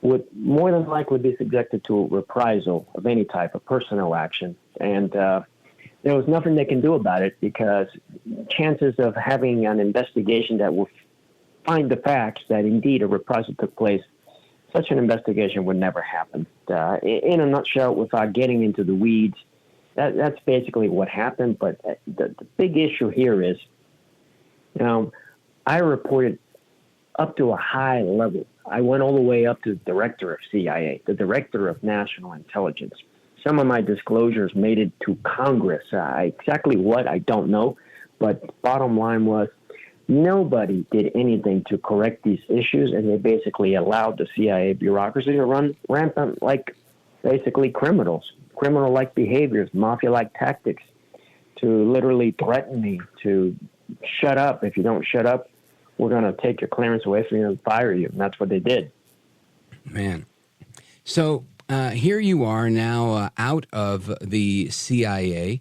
would more than likely be subjected to a reprisal of any type of personnel action. And there was nothing they can do about it, because chances of having an investigation that will find the facts that indeed a reprisal took place, such an investigation would never happen. In a nutshell, without getting into the weeds, that's basically what happened. But the big issue here is, I reported up to a high level. I went all the way up to the director of CIA, the director of national intelligence. Some of my disclosures made it to Congress. Exactly what, I don't know. But bottom line was, nobody did anything to correct these issues, and they basically allowed the CIA bureaucracy to run rampant like basically criminal-like behaviors, mafia-like tactics, to literally threaten me to shut up. If you don't shut up, we're going to take your clearance away from you and fire you. And that's what they did. Man. So here you are now out of the CIA,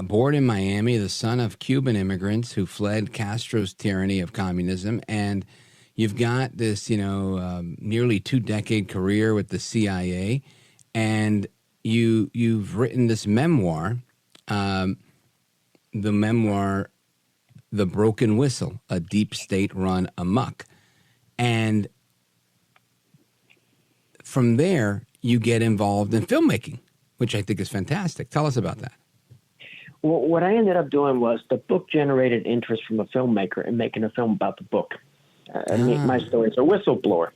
born in Miami, the son of Cuban immigrants who fled Castro's tyranny of communism. And you've got this, nearly 2-decade career with the CIA. And you've written this memoir, the memoir, The Broken Whistle, A Deep State Run Amok. And from there, you get involved in filmmaking, which I think is fantastic. Tell us about that. Well, what I ended up doing was the book generated interest from a filmmaker in making a film about the book. My story is a whistleblower.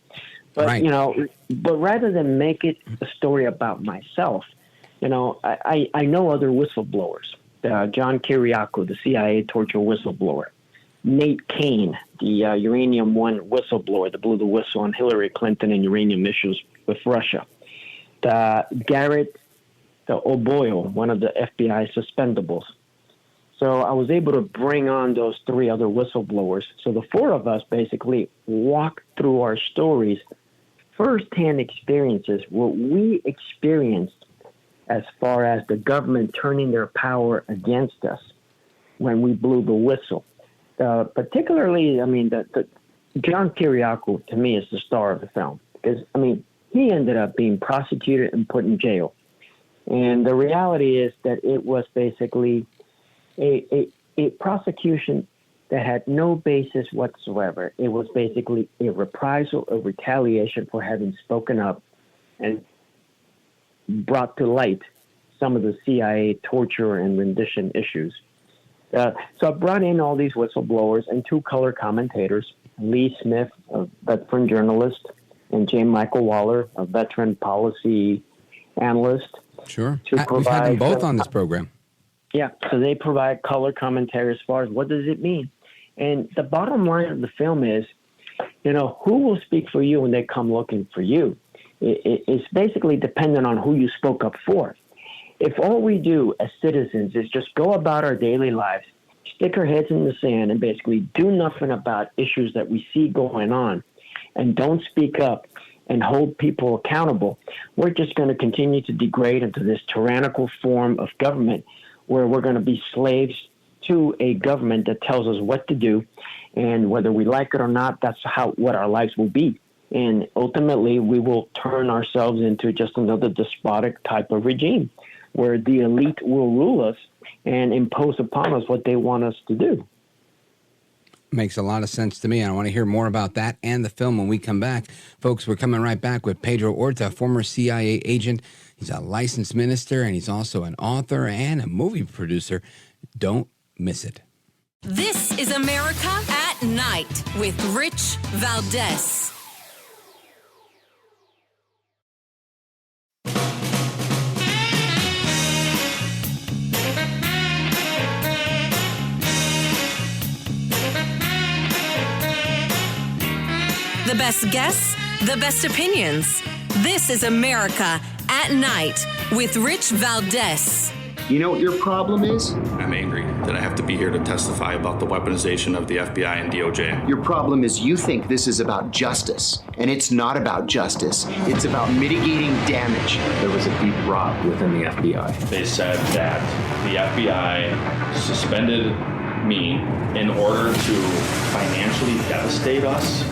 But, Right. but rather than make it a story about myself, I know other whistleblowers. John Kiriakou, the CIA torture whistleblower. Nate Kane, the Uranium One whistleblower that blew the whistle on Hillary Clinton and uranium issues with Russia. Garrett O'Boyle, one of the FBI suspendables. So I was able to bring on those 3 other whistleblowers. So the 4 of us basically walked through our stories, firsthand experiences, what we experienced as far as the government turning their power against us when we blew the whistle. Particularly, the John Kiriakou, to me, is the star of the film. Because, he ended up being prosecuted and put in jail. And the reality is that it was basically a prosecution that had no basis whatsoever. It was basically a reprisal, a retaliation for having spoken up and brought to light some of the CIA torture and rendition issues. So I brought in all these whistleblowers and 2 color commentators, Lee Smith, a veteran journalist, and J. Michael Waller, a veteran policy analyst. Sure. We've had them both on this program. Yeah, so they provide color commentary as far as what does it mean. And the bottom line of the film is, who will speak for you when they come looking for you? It's basically dependent on who you spoke up for. If all we do as citizens is just go about our daily lives, stick our heads in the sand, and basically do nothing about issues that we see going on, and don't speak up and hold people accountable, we're just going to continue to degrade into this tyrannical form of government where we're going to be slaves to a government that tells us what to do, and whether we like it or not, that's what our lives will be. And ultimately, we will turn ourselves into just another despotic type of regime where the elite will rule us and impose upon us what they want us to do. Makes a lot of sense to me. I want to hear more about that and the film when we come back. Folks, we're coming right back with Pedro Orta, former CIA agent. He's a licensed minister, and he's also an author and a movie producer. Don't miss it. This is America at Night with Rich Valdez. The best guests, the best opinions. This is America at Night with Rich Valdez. You know what your problem is? I'm angry that I have to be here to testify about the weaponization of the FBI and DOJ. Your problem is you think this is about justice, and it's not about justice. It's about mitigating damage. There was a deep rot within the FBI. They said that the FBI suspended me in order to financially devastate us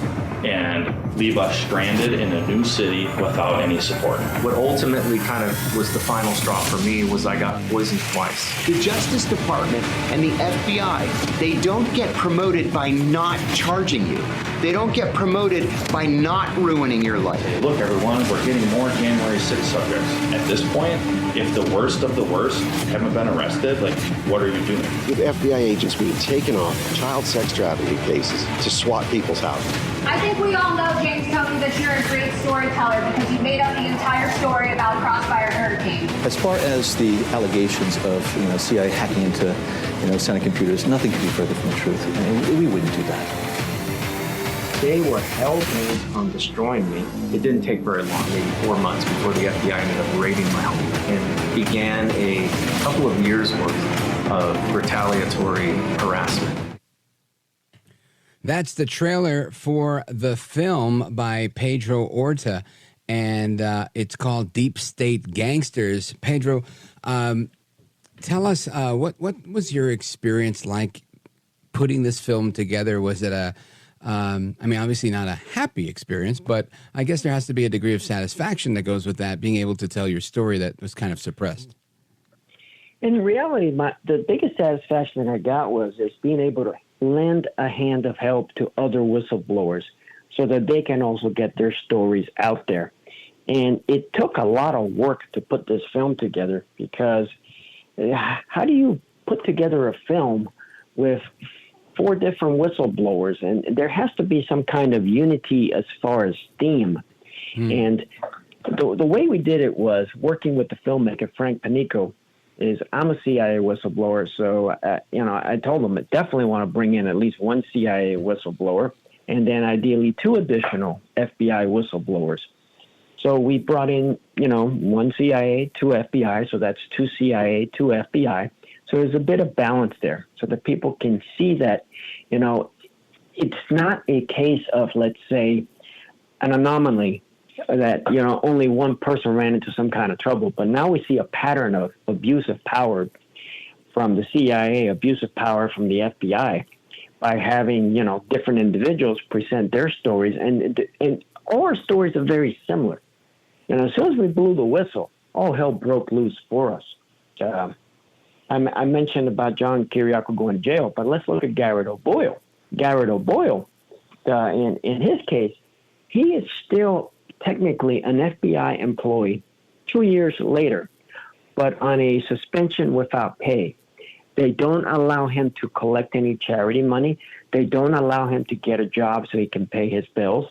and leave us stranded in a new city without any support. What ultimately kind of was the final straw for me was I got poisoned twice. The Justice Department and the FBI, they don't get promoted by not charging you. They don't get promoted by not ruining your life. Hey, look, everyone, we're getting more January 6th subjects. At this point, if the worst of the worst haven't been arrested, like, what are you doing? With FBI agents being taken off child sex trafficking cases to SWAT people's houses. I think we all know, James Tony, that you're a great storyteller because you made up the entire story about Crossfire and Hurricane. As far as the allegations of CIA hacking into Senate computers, nothing could be further from the truth. We wouldn't do that. They were hell-bent on destroying me. It didn't take very long, maybe 4 months, before the FBI ended up raiding my home and began a couple of years' worth of retaliatory harassment. That's the trailer for the film by Pedro Orta, and it's called Deep State Gangsters. Pedro, tell us, what was your experience like putting this film together? Was it obviously not a happy experience, but I guess there has to be a degree of satisfaction that goes with that, being able to tell your story that was kind of suppressed. In reality, the biggest satisfaction that I got was being able to lend a hand of help to other whistleblowers so that they can also get their stories out there. And it took a lot of work to put this film together, because how do you put together a film with 4 different whistleblowers? And there has to be some kind of unity as far as theme. And the way we did it was working with the filmmaker, Frank Panico. I'm a CIA whistleblower, so I told him I definitely want to bring in at least one CIA whistleblower, and then ideally 2 additional FBI whistleblowers. So we brought in, 1 CIA, 2 FBI, so that's 2 CIA, 2 FBI. So there's a bit of balance there, so that people can see that, it's not a case of, let's say, an anomaly that, only one person ran into some kind of trouble. But now we see a pattern of abuse of power from the CIA, abuse of power from the FBI, by having, different individuals present their stories. And all our stories are very similar. As soon as we blew the whistle, all hell broke loose for us. I mentioned about John Kiriakou going to jail, but let's look at Garrett O'Boyle. Garrett O'Boyle, in his case, he is still technically an FBI employee 2 years later, but on a suspension without pay. They don't allow him to collect any charity money. They don't allow him to get a job so he can pay his bills.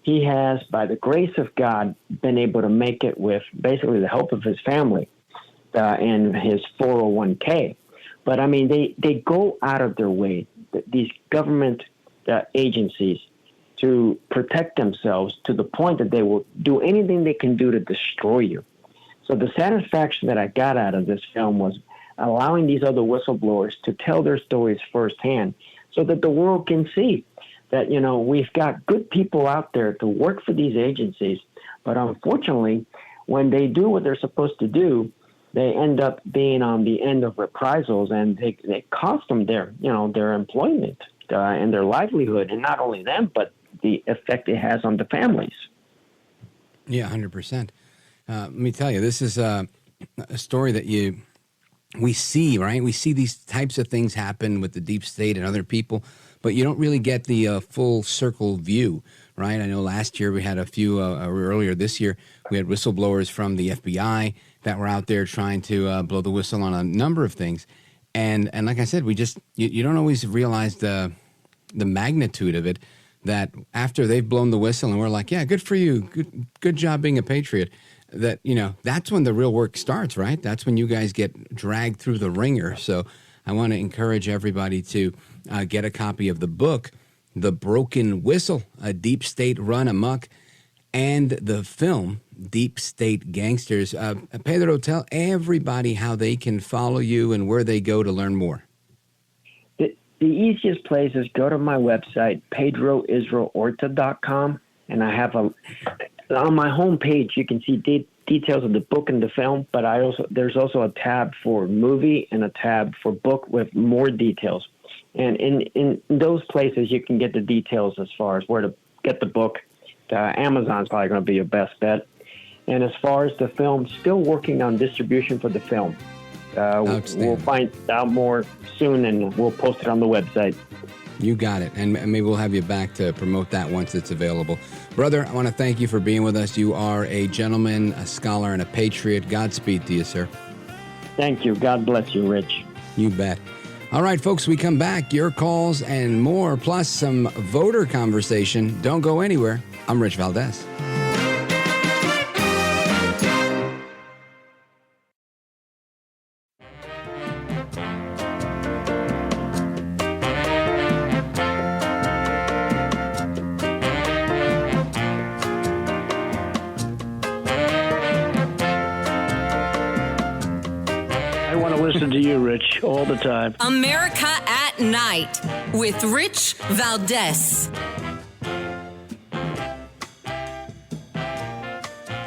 He has, by the grace of God, been able to make it with basically the help of his family and his 401k. But, I mean, they go out of their way, these government agencies, to protect themselves to the point that they will do anything they can do to destroy you. So the satisfaction that I got out of this film was allowing these other whistleblowers to tell their stories firsthand so that the world can see that, we've got good people out there to work for these agencies. But unfortunately, when they do what they're supposed to do, they end up being on the end of reprisals, and they cost them their employment and their livelihood, and not only them, but the effect it has on the families. Yeah, 100%. Let me tell you, this is a story that we see, right? We see these types of things happen with the deep state and other people, but you don't really get the full circle view, right? I know last year we had a few, earlier this year, we had whistleblowers from the FBI that were out there trying to blow the whistle on a number of things. And like I said, you don't always realize the magnitude of it, that after they've blown the whistle and we're like, yeah, good for you, good job being a patriot, that, that's when the real work starts, right? That's when you guys get dragged through the ringer. So I want to encourage everybody to get a copy of the book, The Broken Whistle, A Deep State Run Amok, and the film, Deep State Gangsters. Pedro, tell everybody how they can follow you and where they go to learn more. The easiest place is go to my website, pedroisraelorta.com, and I have on my homepage you can see details of the book and the film, but there's also a tab for movie and a tab for book with more details. And in those places you can get the details as far as where to get the book. Amazon's probably going to be your best bet. And as far as the film, still working on distribution for the film. We'll find out more soon, and we'll post it on the website. You got it. And maybe we'll have you back to promote that once it's available. Brother, I want to thank you for being with us. You are a gentleman, a scholar, and a patriot. Godspeed to you, sir. Thank you. God bless you, Rich. You bet. All right, folks, we come back. Your calls and more, plus some voter conversation. Don't go anywhere. I'm Rich Valdez. I want to listen to you, Rich, all the time. America at Night with Rich Valdez.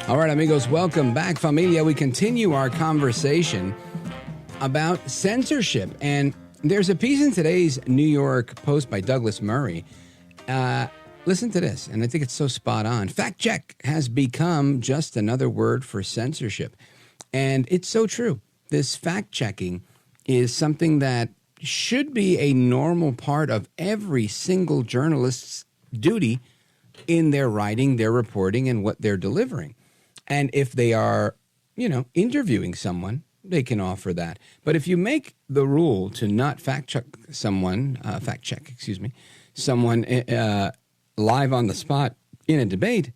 All right, amigos, welcome back, familia. We continue our conversation about censorship. And there's a piece in today's New York Post by Douglas Murray. Listen to this, and I think it's so spot on. Fact check has become just another word for censorship. And it's so true. This fact checking is something that should be a normal part of every single journalist's duty in their writing, their reporting, and what they're delivering. And if they are, interviewing someone, they can offer that. But if you make the rule to not fact check someone live on the spot in a debate,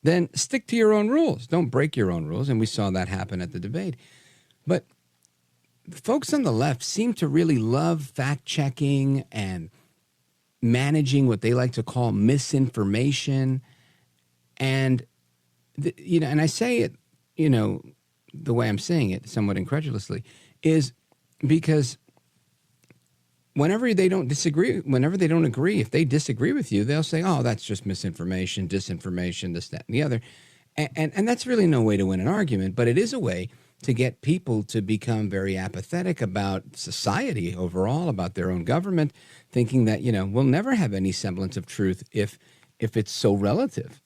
then stick to your own rules. Don't break your own rules. And we saw that happen at the debate. But folks on the left seem to really love fact-checking and managing what they like to call misinformation. And, and I say it, the way I'm saying it, somewhat incredulously, is because whenever they don't agree, if they disagree with you, they'll say, oh, that's just misinformation, disinformation, this, that, and the other. And that's really no way to win an argument, but it is a way to get people to become very apathetic about society overall, about their own government, thinking that, we'll never have any semblance of truth if it's so relative.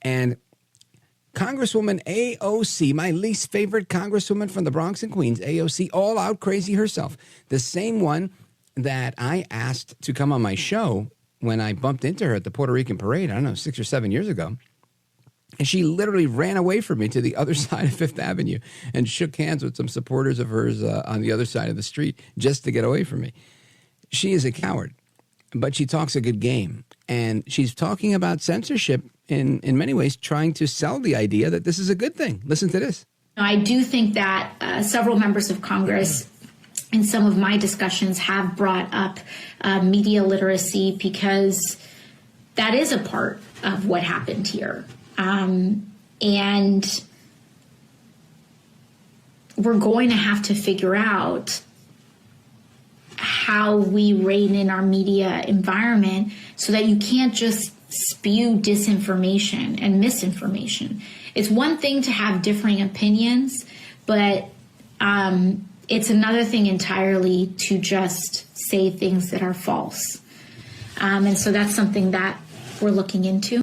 And Congresswoman AOC, my least favorite congresswoman from the Bronx and Queens, AOC, all out crazy herself, the same one that I asked to come on my show when I bumped into her at the Puerto Rican parade, I don't know, 6 or 7 years ago. And she literally ran away from me to the other side of Fifth Avenue and shook hands with some supporters of hers on the other side of the street just to get away from me. She is a coward, but she talks a good game. And she's talking about censorship in many ways, trying to sell the idea that this is a good thing. Listen to this. I do think that several members of Congress in some of my discussions have brought up media literacy because that is a part of what happened here. And we're going to have to figure out how we rein in our media environment so that you can't just spew disinformation and misinformation. It's one thing to have differing opinions, but it's another thing entirely to just say things that are false. And so that's something that we're looking into.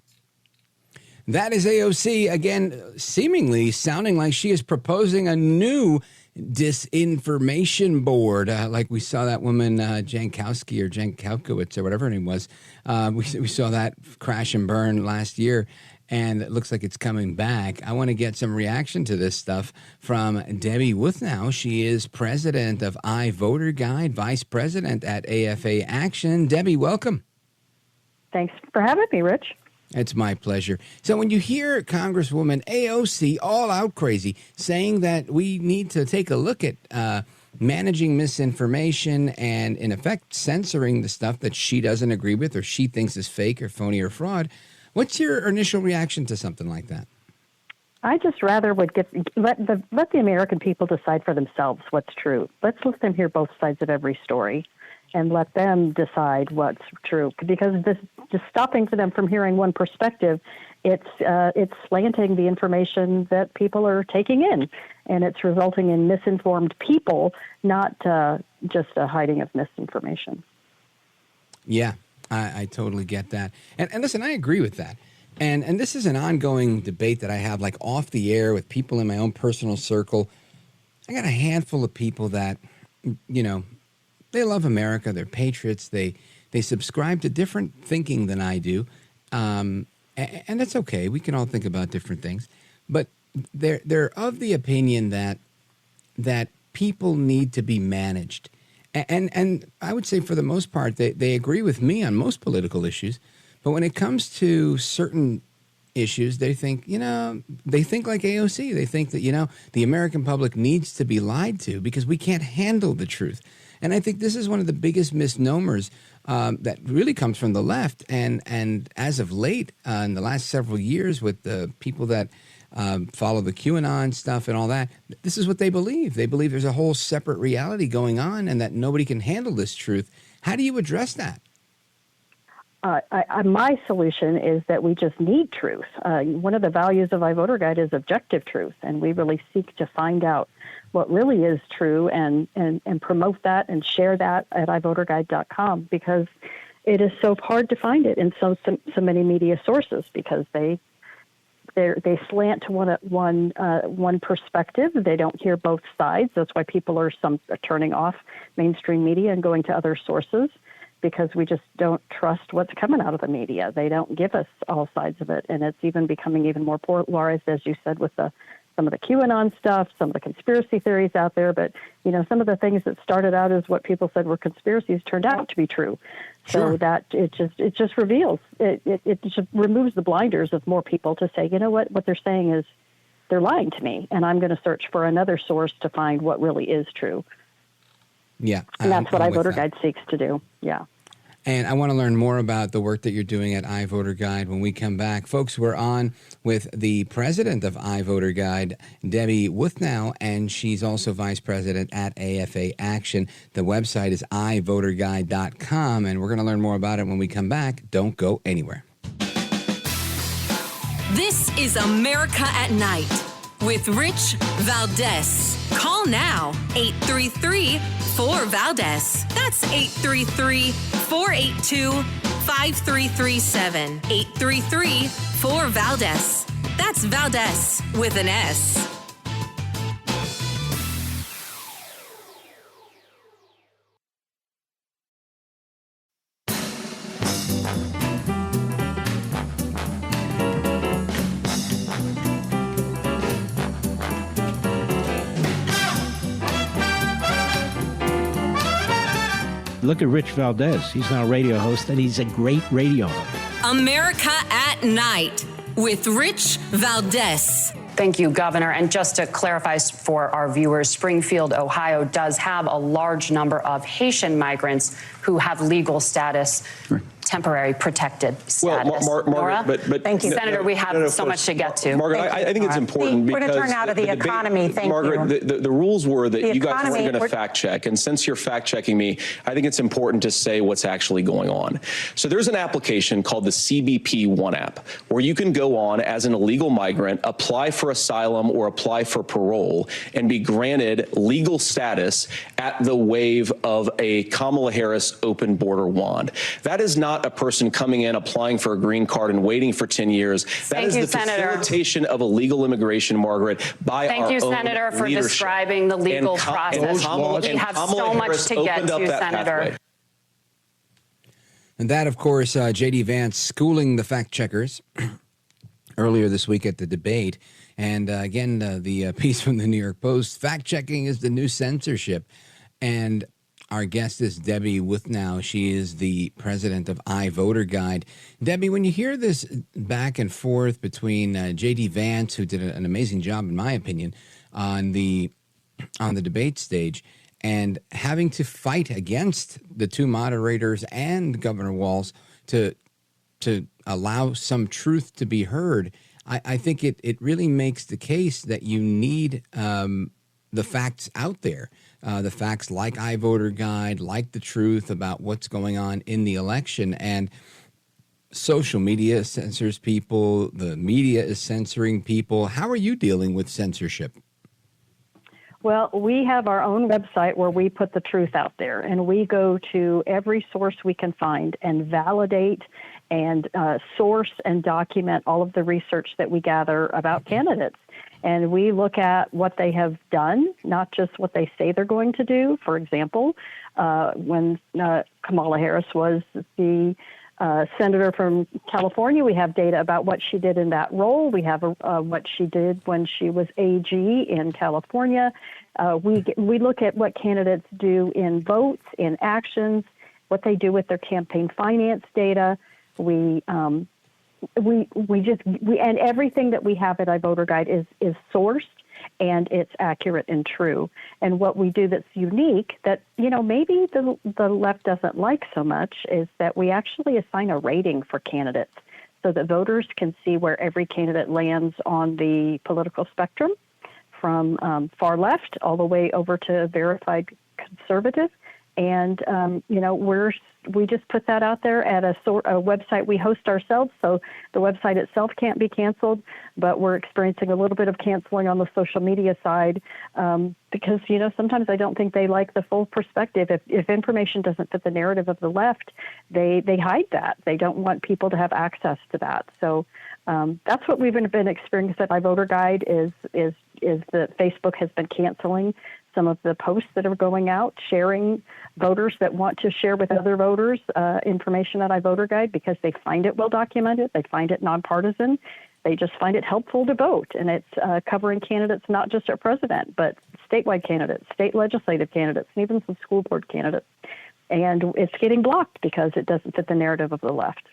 That is AOC, again, seemingly sounding like she is proposing a new disinformation board, like we saw that woman, Jankowski or Jankowkowicz or whatever her name was. We saw that crash and burn last year, and it looks like it's coming back. I want to get some reaction to this stuff from Debbie Wuthnow. She is president of iVoterGuide, vice president at AFA Action. Debbie, welcome. Thanks for having me, Rich. It's my pleasure. So when you hear Congresswoman AOC all out crazy saying that we need to take a look at managing misinformation and, in effect, censoring the stuff that she doesn't agree with or she thinks is fake or phony or fraud, what's your initial reaction to something like that? I just rather would let the American people decide for themselves what's true. Let's let them hear both sides of every story and let them decide what's true. Because this just stopping for them from hearing one perspective, it's slanting the information that people are taking in, and it's resulting in misinformed people, not just a hiding of misinformation. Yeah, I totally get that. And listen, I agree with that. And this is an ongoing debate that I have, like, off the air with people in my own personal circle. I got a handful of people that, they love America. They're patriots. They subscribe to different thinking than I do. And that's okay. We can all think about different things. But they're of the opinion that people need to be managed. And I would say for the most part, they agree with me on most political issues. But when it comes to certain issues, they think, they think like AOC. They think that, the American public needs to be lied to because we can't handle the truth. And I think this is one of the biggest misnomers that really comes from the left. And as of late, in the last several years, with the people that follow the QAnon stuff and all that, this is what they believe. They believe there's a whole separate reality going on and that nobody can handle this truth. How do you address that? My solution is that we just need truth. One of the values of iVoterGuide is objective truth, and we really seek to find out what really is true and promote that and share that at iVoterGuide.com, because it is so hard to find it in so many media sources because they slant to one perspective. They don't hear both sides. That's why people are turning off mainstream media and going to other sources, because we just don't trust what's coming out of the media. They don't give us all sides of it, and it's even becoming even more polarized, as you said, with some of the QAnon stuff, some of the conspiracy theories out there. But, some of the things that started out as what people said were conspiracies turned out to be true. So that it just reveals, it just removes the blinders of more people to say, you know what they're saying is they're lying to me, and I'm going to search for another source to find what really is true. Yeah. And that's what iVoterGuide seeks to do. Yeah. And I want to learn more about the work that you're doing at iVoterGuide when we come back. Folks, we're on with the president of iVoterGuide, Debbie Wuthnow, and she's also vice president at AFA Action. The website is iVoterGuide.com, and we're going to learn more about it when we come back. Don't go anywhere. This is America at Night with Rich Valdez. Call now, 833-4VALDEZ. That's 833-482-5337. 833-4VALDEZ. That's Valdez with an S. Look at Rich Valdez. He's now a radio host, and he's a great radio host. America at Night with Rich Valdez. Thank you, Governor. And just to clarify for our viewers, Springfield, Ohio does have a large number of Haitian migrants who have legal status, temporary protected status. Margaret, but thank you, Senator. We have so much to get to. Margaret, I think it's important because we're going to turn out of the economy. Thank Margaret, you. The rules were that you guys weren't going to fact check, and since you're fact checking me, I think it's important to say what's actually going on. So there's an application called the CBP One app, where you can go on as an illegal migrant, apply for asylum or apply for parole, and be granted legal status at the wave of a Kamala Harris open border wand. That is not a person coming in, applying for a green card and waiting for 10 years. That is the facilitation of illegal immigration, Margaret, by our own Thank you, Senator, for leadership. describing the legal process. We have so much to get to, Senator. And that, of course, J.D. Vance schooling the fact checkers earlier this week at the debate. And again, the piece from the New York Post, fact checking is the new censorship. And our guest is Debbie Wuthnow. She is the president of iVoterGuide. Debbie, when you hear this back and forth between J.D. Vance, who did an amazing job, in my opinion, on the debate stage, and having to fight against the two moderators and Governor Walz to allow some truth to be heard, I think it really makes the case that you need the facts out there. The facts like iVoterGuide, like the truth about what's going on in the election. And social media censors people. The media is censoring people. How are you dealing with censorship? Well, we have our own website where we put the truth out there, and we go to every source we can find and validate and source and document all of the research that we gather about candidates. And we look at what they have done, not just what they say they're going to do. For example, when Kamala Harris was the senator from California, we have data about what she did in that role. We have what she did when she was AG in California. We look at what candidates do in votes, in actions, what they do with their campaign finance data. And everything that we have at iVoterGuide is sourced, and it's accurate and true. And what we do that's unique that, maybe the left doesn't like so much is that we actually assign a rating for candidates so that voters can see where every candidate lands on the political spectrum, from far left all the way over to verified conservative. And, we just put that out there at a website we host ourselves, so the website itself can't be canceled, but we're experiencing a little bit of canceling on the social media side because, sometimes I don't think they like the full perspective. If information doesn't fit the narrative of the left, they hide that. They don't want people to have access to that. So that's what we've been experiencing at iVoterGuide is that Facebook has been canceling some of the posts that are going out, sharing voters that want to share with other voters information at iVoterGuide because they find it well documented, they find it nonpartisan, they just find it helpful to vote. And it's covering candidates not just our president, but statewide candidates, state legislative candidates, and even some school board candidates. and it's getting blocked because it doesn't fit the narrative of the left.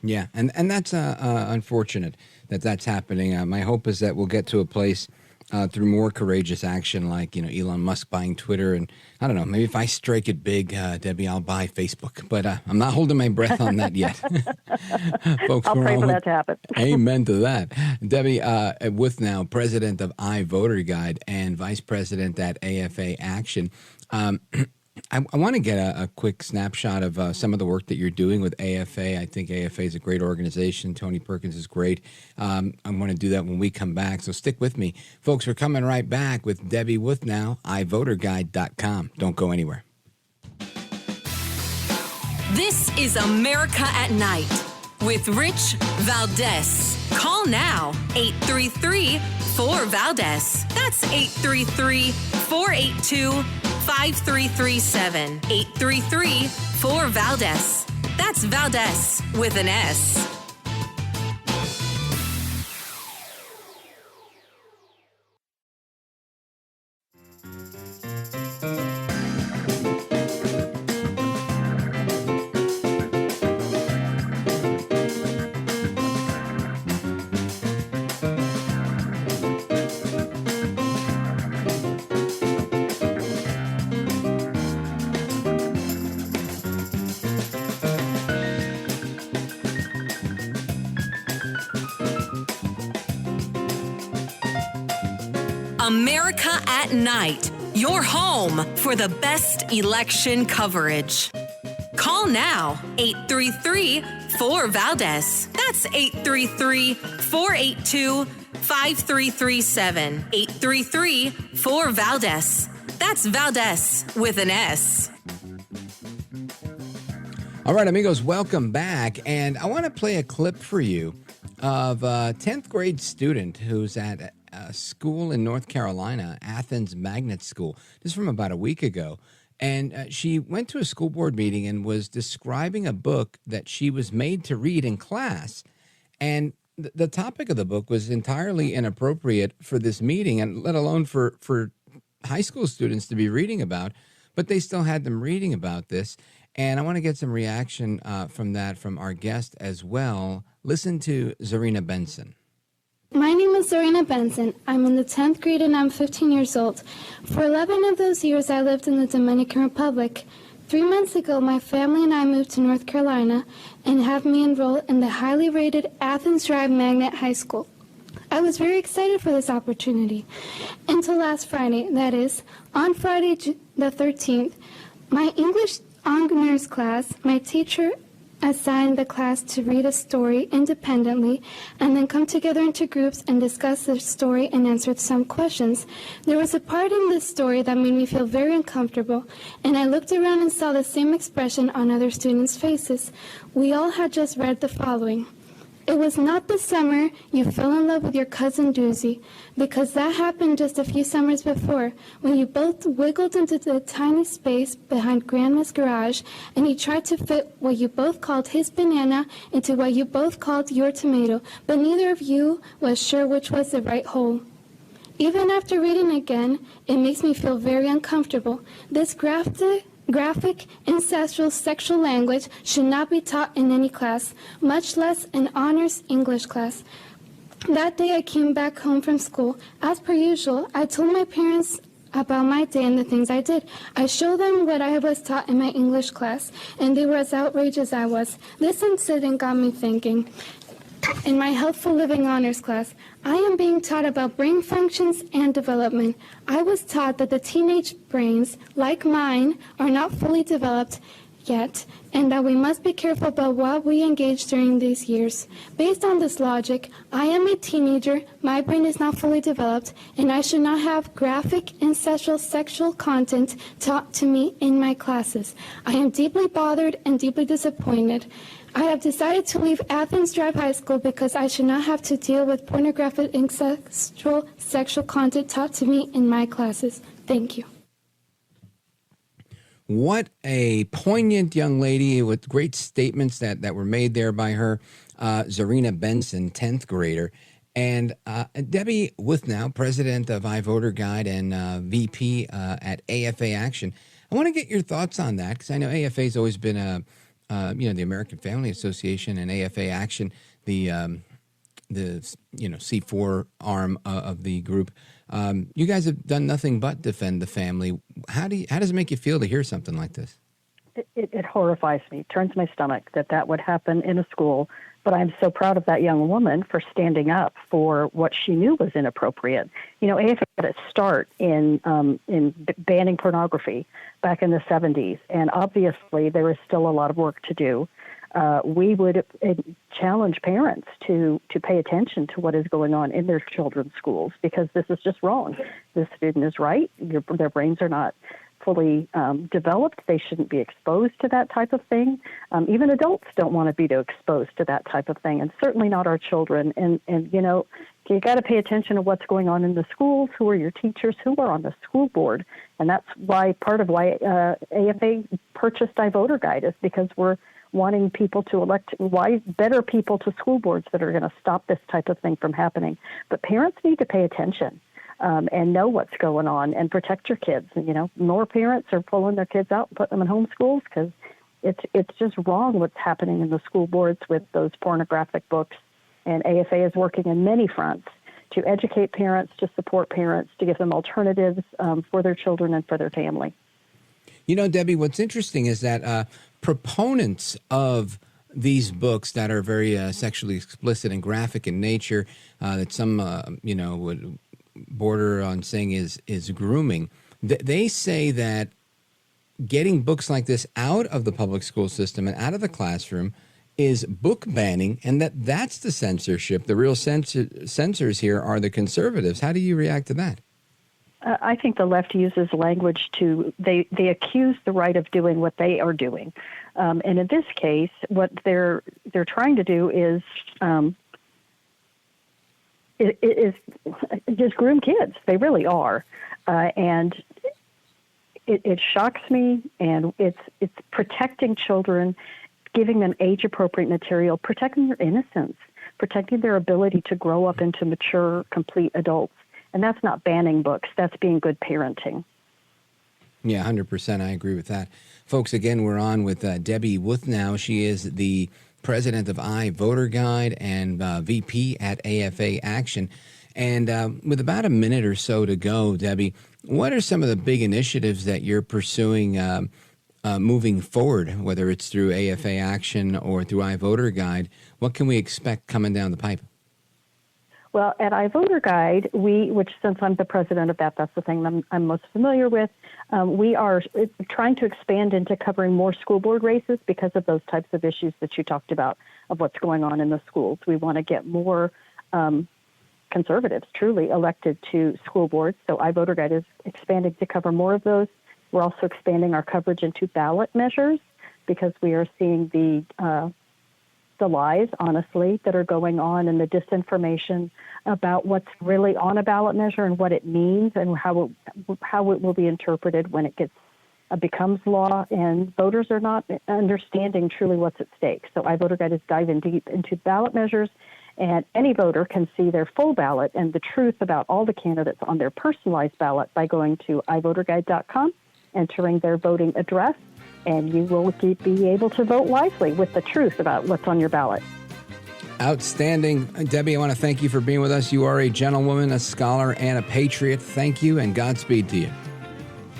Yeah, and that's unfortunate that that's happening. My hope is that we'll get to a place through more courageous action, like Elon Musk buying Twitter, and I don't know, maybe if I strike it big, Debbie, I'll buy Facebook. But I'm not holding my breath on that yet. Folks, I'll pray for that to happen. Amen to that. Debbie Withnow, president of iVoterGuide and vice president at AFA Action. I want to get a quick snapshot of some of the work that you're doing with AFA. I think AFA is a great organization. Tony Perkins is great. I'm going to do that when we come back, so stick with me. Folks, we're coming right back with Debbie Withnow, iVoterGuide.com. Don't go anywhere. This is America at Night with Rich Valdez. Call now, 833-4VALDEZ. That's 833-482-5337. 833-4VALDEZ. That's Valdez with an S. America at Night, your home for the best election coverage. Call now, 833-4VALDEZ. That's 833-482-5337. 833-4VALDEZ. That's Valdez with an S. All right, amigos, welcome back. And I want to play a clip for you of a 10th grade student who's at a school in North Carolina, Athens Magnet School. This is from about a week ago. And she went to a school board meeting and was describing a book that she was made to read in class. And the topic of the book was entirely inappropriate for this meeting, and let alone for high school students to be reading about. But they still had them reading about this. And I want to get some reaction from our guest as well. Listen to Zarina Benson. My name is Zarina Benson. I'm in the 10th grade and I'm 15 years old. For 11 of those years, I lived in the Dominican Republic. 3 months ago, my family and I moved to North Carolina and have me enrolled in the highly rated Athens Drive Magnet High School. I was very excited for this opportunity. Until last Friday, that is, on Friday the 13th, my English honors class, my teacher assigned the class to read a story independently and then come together into groups and discuss the story and answer some questions. There was a part in this story that made me feel very uncomfortable, and I looked around and saw the same expression on other students' faces. We all had just read the following. It was not the summer you fell in love with your cousin Doozy, because that happened just a few summers before, when you both wiggled into the tiny space behind Grandma's garage, and he tried to fit what you both called his banana into what you both called your tomato, but neither of you was sure which was the right hole. Even after reading again, it makes me feel very uncomfortable. This graphic, ancestral sexual language should not be taught in any class, much less an honors English class. That day I came back home from school. As per usual, I told my parents about my day and the things I did. I showed them what I was taught in my English class, and they were as outraged as I was. This incident got me thinking. In my Healthful Living Honors class, I am being taught about brain functions and development. I was taught that the teenage brains, like mine, are not fully developed yet, and that we must be careful about what we engage during these years. Based on this logic, I am a teenager, my brain is not fully developed, and I should not have graphic, ancestral, sexual content taught to me in my classes. I am deeply bothered and deeply disappointed. I have decided to leave Athens Drive High School because I should not have to deal with pornographic, ancestral, sexual content taught to me in my classes. Thank you. What a poignant young lady with great statements that were made there by her, Zarina Benson, 10th grader. And Debbie Withnow, president of iVoterGuide and VP at AFA Action. I want to get your thoughts on that because I know AFA has always been the American Family Association and AFA Action, the C4 arm of the group. You guys have done nothing but defend the family. How does it make you feel to hear something like this? It horrifies me. It turns my stomach that would happen in a school. But I'm so proud of that young woman for standing up for what she knew was inappropriate. AFA had its start in banning pornography back in the 70s, and obviously there is still a lot of work to do. We would challenge parents to pay attention to what is going on in their children's schools because this is just wrong. The student is right. Their brains are not fully developed. They shouldn't be exposed to that type of thing. Even adults don't want to be exposed to that type of thing, and certainly not our children. And you got to pay attention to what's going on in the schools, who are your teachers, who are on the school board. And that's part of why AFA purchased iVoter Guide is because we're wanting people to elect better people to school boards that are going to stop this type of thing from happening. But parents need to pay attention. And know what's going on and protect your kids. More parents are pulling their kids out and putting them in homeschools because it's just wrong what's happening in the school boards with those pornographic books. And AFA is working in many fronts to educate parents, to support parents, to give them alternatives for their children and for their family. Debbie, what's interesting is that proponents of these books that are very sexually explicit and graphic in nature, that some, would border on saying is grooming. They say that getting books like this out of the public school system and out of the classroom is book banning, and that's the censorship. The real censors here are the conservatives. How do you react to that? I think the left uses language they accuse the right of doing what they are doing. And in this case, what they're trying to do is just groom kids. They really are. And it shocks me, and it's protecting children, giving them age-appropriate material, protecting their innocence, protecting their ability to grow up into mature, complete adults. And that's not banning books. That's being good parenting. Yeah, 100%. I agree with that. Folks, again, we're on with Debbie Wuthnow. She is the president of iVoter Guide and VP at AFA Action. And with about a minute or so to go, Debbie, what are some of the big initiatives that you're pursuing moving forward, whether it's through AFA Action or through iVoter Guide? What can we expect coming down the pipe? Well, at iVoter Guide, which since I'm the president of that's the thing I'm most familiar with, we are trying to expand into covering more school board races because of those types of issues that you talked about of what's going on in the schools. We want to get more conservatives truly elected to school boards. So iVoter Guide is expanding to cover more of those. We're also expanding our coverage into ballot measures because we are seeing the lies, honestly, that are going on and the disinformation about what's really on a ballot measure and what it means and how it will be interpreted when it becomes law. And voters are not understanding truly what's at stake. So iVoter Guide is diving deep into ballot measures, and any voter can see their full ballot and the truth about all the candidates on their personalized ballot by going to iVoterGuide.com, entering their voting address, and you will be able to vote wisely with the truth about what's on your ballot. Outstanding. Debbie, I want to thank you for being with us. You are a gentlewoman, a scholar, and a patriot. Thank you, and Godspeed to you.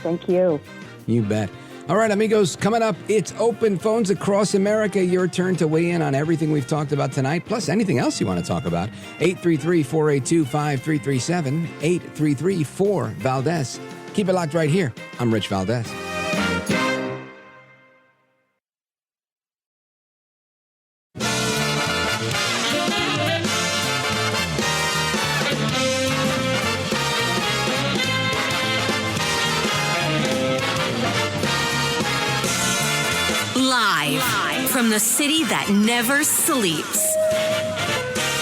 Thank you. You bet. All right, amigos, coming up, it's open phones across America. Your turn to weigh in on everything we've talked about tonight, plus anything else you want to talk about. 833-482-5337, 833-4-VALDEZ. Keep it locked right here. I'm Rich Valdez. Live from the city that never sleeps.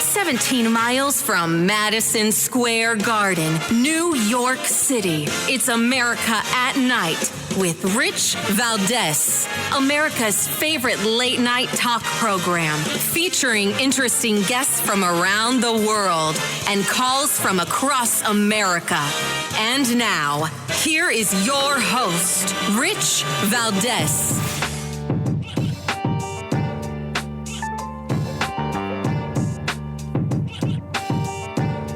17 miles from Madison Square Garden, New York City. It's America at Night with Rich Valdez, America's favorite late night talk program, featuring interesting guests from around the world and calls from across America. And now, here is your host, Rich Valdez.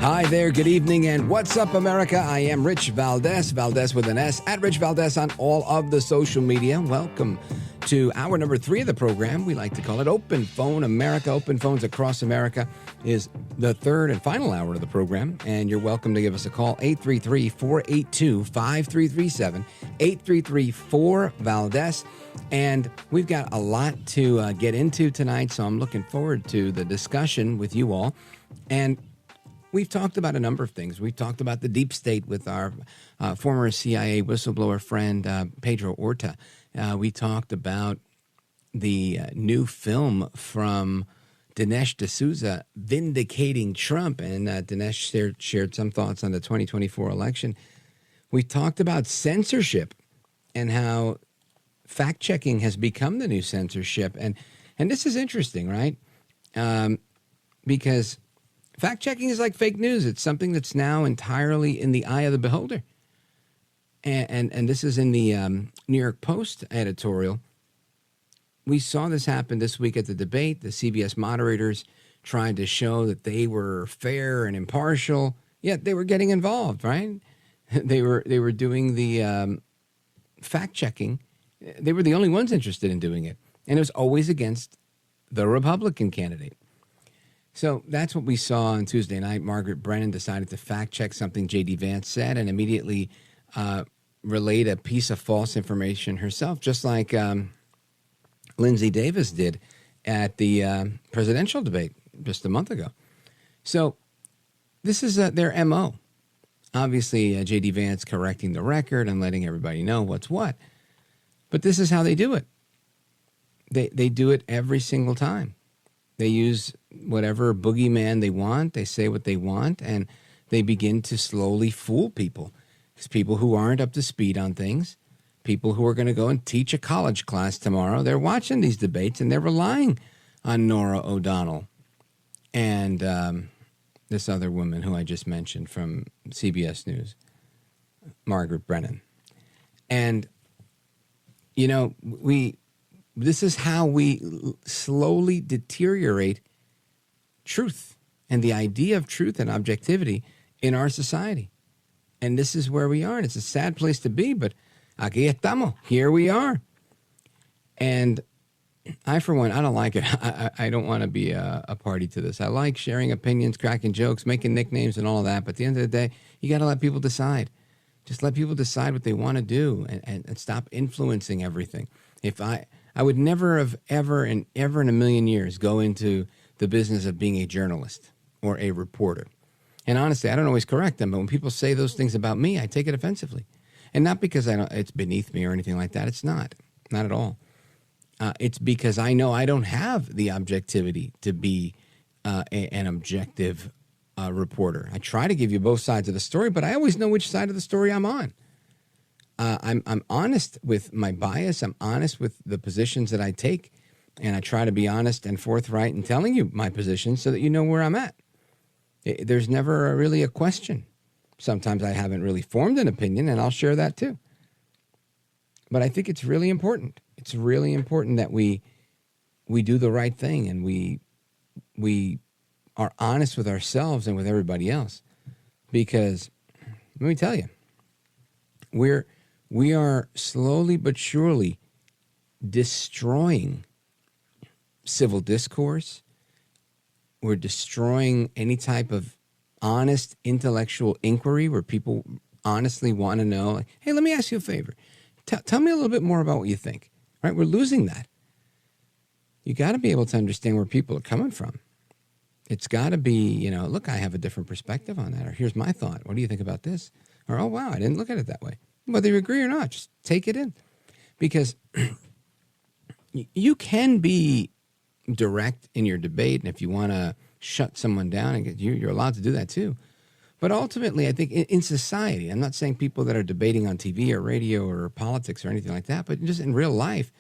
Hi there, good evening, and what's up, America? I am Rich Valdez, Valdez with an S, at Rich Valdez on all of the social media. Welcome to hour number 3 of the program. We like to call it Open Phone America. Open Phones Across America is the third and final hour of the program, and you're welcome to give us a call, 833-482-5337, 833-4-VALDEZ. And we've got a lot to get into tonight, so I'm looking forward to the discussion with you all. And we've talked about a number of things. We've talked about the deep state with our former CIA whistleblower friend, Pedro Orta. We talked about the new film from Dinesh D'Souza vindicating Trump, and Dinesh shared some thoughts on the 2024 election. We talked about censorship and how fact-checking has become the new censorship. And this is interesting, right? Because fact-checking is like fake news. It's something that's now entirely in the eye of the beholder. And this is in the New York Post editorial. We saw this happen this week at the debate. The CBS moderators tried to show that they were fair and impartial, yet they were getting involved, right? They were doing the fact-checking. They were the only ones interested in doing it. And it was always against the Republican candidate. So that's what we saw on Tuesday night. Margaret Brennan decided to fact-check something J.D. Vance said and immediately relayed a piece of false information herself, just like Lindsay Davis did at the presidential debate just a month ago. So this is their M.O. Obviously, J.D. Vance correcting the record and letting everybody know what's what. But this is how they do it. They do it every single time. They use whatever boogeyman they want. They say what they want, and they begin to slowly fool people. It's people who aren't up to speed on things, people who are going to go and teach a college class tomorrow. They're watching these debates, and they're relying on Norah O'Donnell and this other woman who I just mentioned from CBS News, Margaret Brennan. And, you know, this is how we slowly deteriorate truth and the idea of truth and objectivity in our society. And this is where we are. And it's a sad place to be, but aquí estamos. Here we are. And I, for one, I don't like it. I don't want to be a party to this. I like sharing opinions, cracking jokes, making nicknames and all of that. But at the end of the day, you got to let people decide. Just let people decide what they want to do and stop influencing everything. If I would never have ever in a million years go into the business of being a journalist or a reporter. And honestly, I don't always correct them, but when people say those things about me, I take it offensively. And not because it's beneath me or anything like that. It's not at all. It's because I know I don't have the objectivity to be an objective reporter. I try to give you both sides of the story, but I always know which side of the story I'm on. I'm honest with my bias. I'm honest with the positions that I take, and I try to be honest and forthright in telling you my position so that you know where I'm at. There's never really a question. Sometimes I haven't really formed an opinion, and I'll share that too. But I think it's really important. It's really important that we do the right thing, and we are honest with ourselves and with everybody else. Because let me tell you, we are slowly but surely destroying civil discourse. We're destroying any type of honest intellectual inquiry where people honestly want to know, like, hey, let me ask you a favor. Tell me a little bit more about what you think. Right? We're losing that. You got to be able to understand where people are coming from. It's got to be, look, I have a different perspective on that. Or here's my thought. What do you think about this? Or, oh, wow, I didn't look at it that way. Whether you agree or not, just take it in. Because you can be direct in your debate, and if you want to shut someone down, you're allowed to do that too. But ultimately, I think in society, I'm not saying people that are debating on TV or radio or politics or anything like that, but just in real life,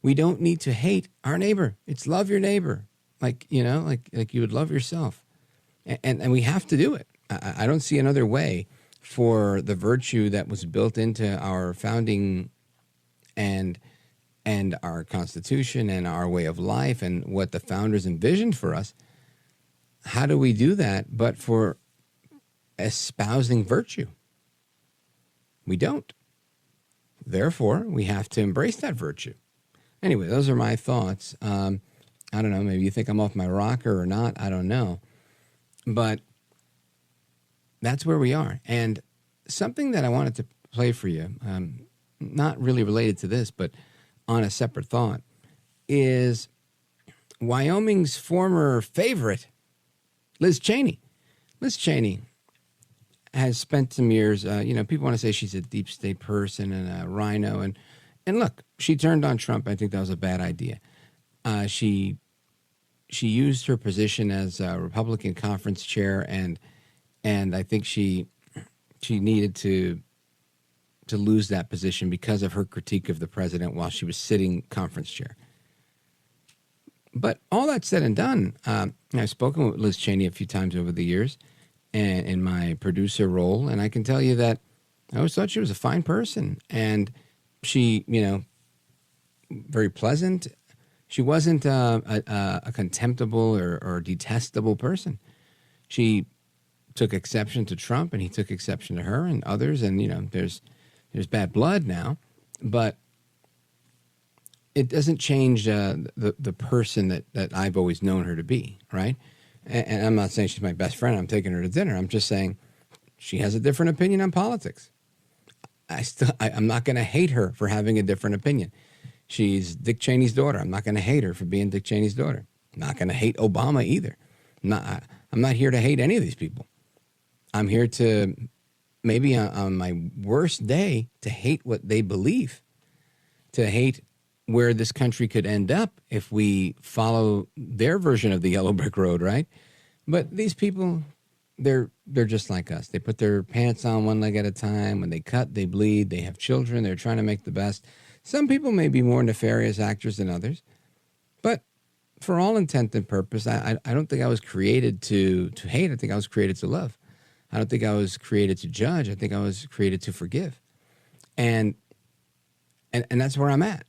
we don't need to hate our neighbor. It's love your neighbor, like you would love yourself, and we have to do it. I don't see another way for the virtue that was built into our founding and our Constitution and our way of life and what the founders envisioned for us. How do we do that but for espousing virtue? We don't. Therefore, we have to embrace that virtue. Anyway, those are my thoughts. I don't know, maybe you think I'm off my rocker or not. I don't know. But that's where we are. And something that I wanted to play for you, not really related to this, but on a separate thought, is Wyoming's former favorite, Liz Cheney. Liz Cheney has spent some years, people want to say she's a deep state person and a rhino. And look, she turned on Trump. I think that was a bad idea. She used her position as a Republican conference chair, and I think she needed to lose that position because of her critique of the president while she was sitting conference chair. But all that said and done, I've spoken with Liz Cheney a few times over the years and in my producer role, and I can tell you that I always thought she was a fine person, and she, very pleasant. She wasn't a contemptible or detestable person. She took exception to Trump, and he took exception to her and others, and there's bad blood now, but it doesn't change the person that I've always known her to be, right? And I'm not saying she's my best friend. I'm taking her to dinner. I'm just saying she has a different opinion on politics. I'm not going to hate her for having a different opinion. She's Dick Cheney's daughter. I'm not going to hate her for being Dick Cheney's daughter. I'm not going to hate Obama either. I'm not here to hate any of these people. I'm here to, maybe on my worst day, to hate what they believe, to hate where this country could end up if we follow their version of the yellow brick road, right? But these people, they're just like us. They put their pants on one leg at a time. When they cut, they bleed. They have children. They're trying to make the best. Some people may be more nefarious actors than others, but for all intent and purpose, I don't think I was created to hate. I think I was created to love. I don't think I was created to judge. I think I was created to forgive. And that's where I'm at.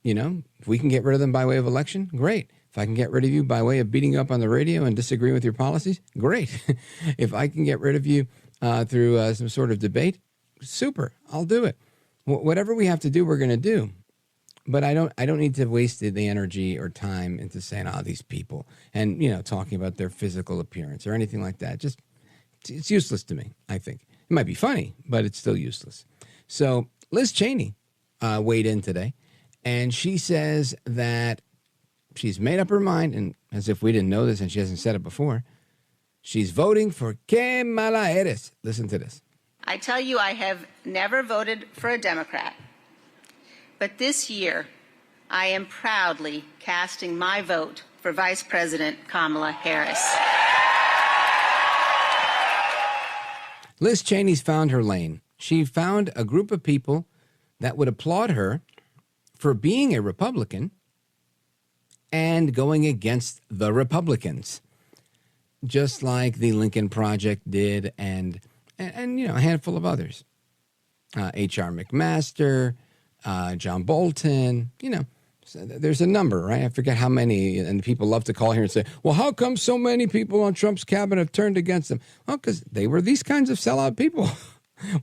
If we can get rid of them by way of election, great. If I can get rid of you by way of beating you up on the radio and disagreeing with your policies, great. If I can get rid of you through some sort of debate, super. I'll do it. Whatever we have to do, we're going to do. But I don't need to waste the energy or time into saying, these people, and talking about their physical appearance or anything like that. Just it's useless to me. I think it might be funny, but it's still useless. So Liz Cheney weighed in today, and she says that she's made up her mind, and as if we didn't know this, and she hasn't said it before, she's voting for Que Mala Eres. Listen to this. I tell you, I have never voted for a Democrat. But this year, I am proudly casting my vote for Vice President Kamala Harris. Liz Cheney's found her lane. She found a group of people that would applaud her for being a Republican and going against the Republicans, just like the Lincoln Project did and a handful of others. H.R. McMaster, John Bolton, so there's a number, right? I forget how many, and people love to call here and say, well, how come so many people on Trump's cabinet have turned against him? Well, because they were these kinds of sellout people.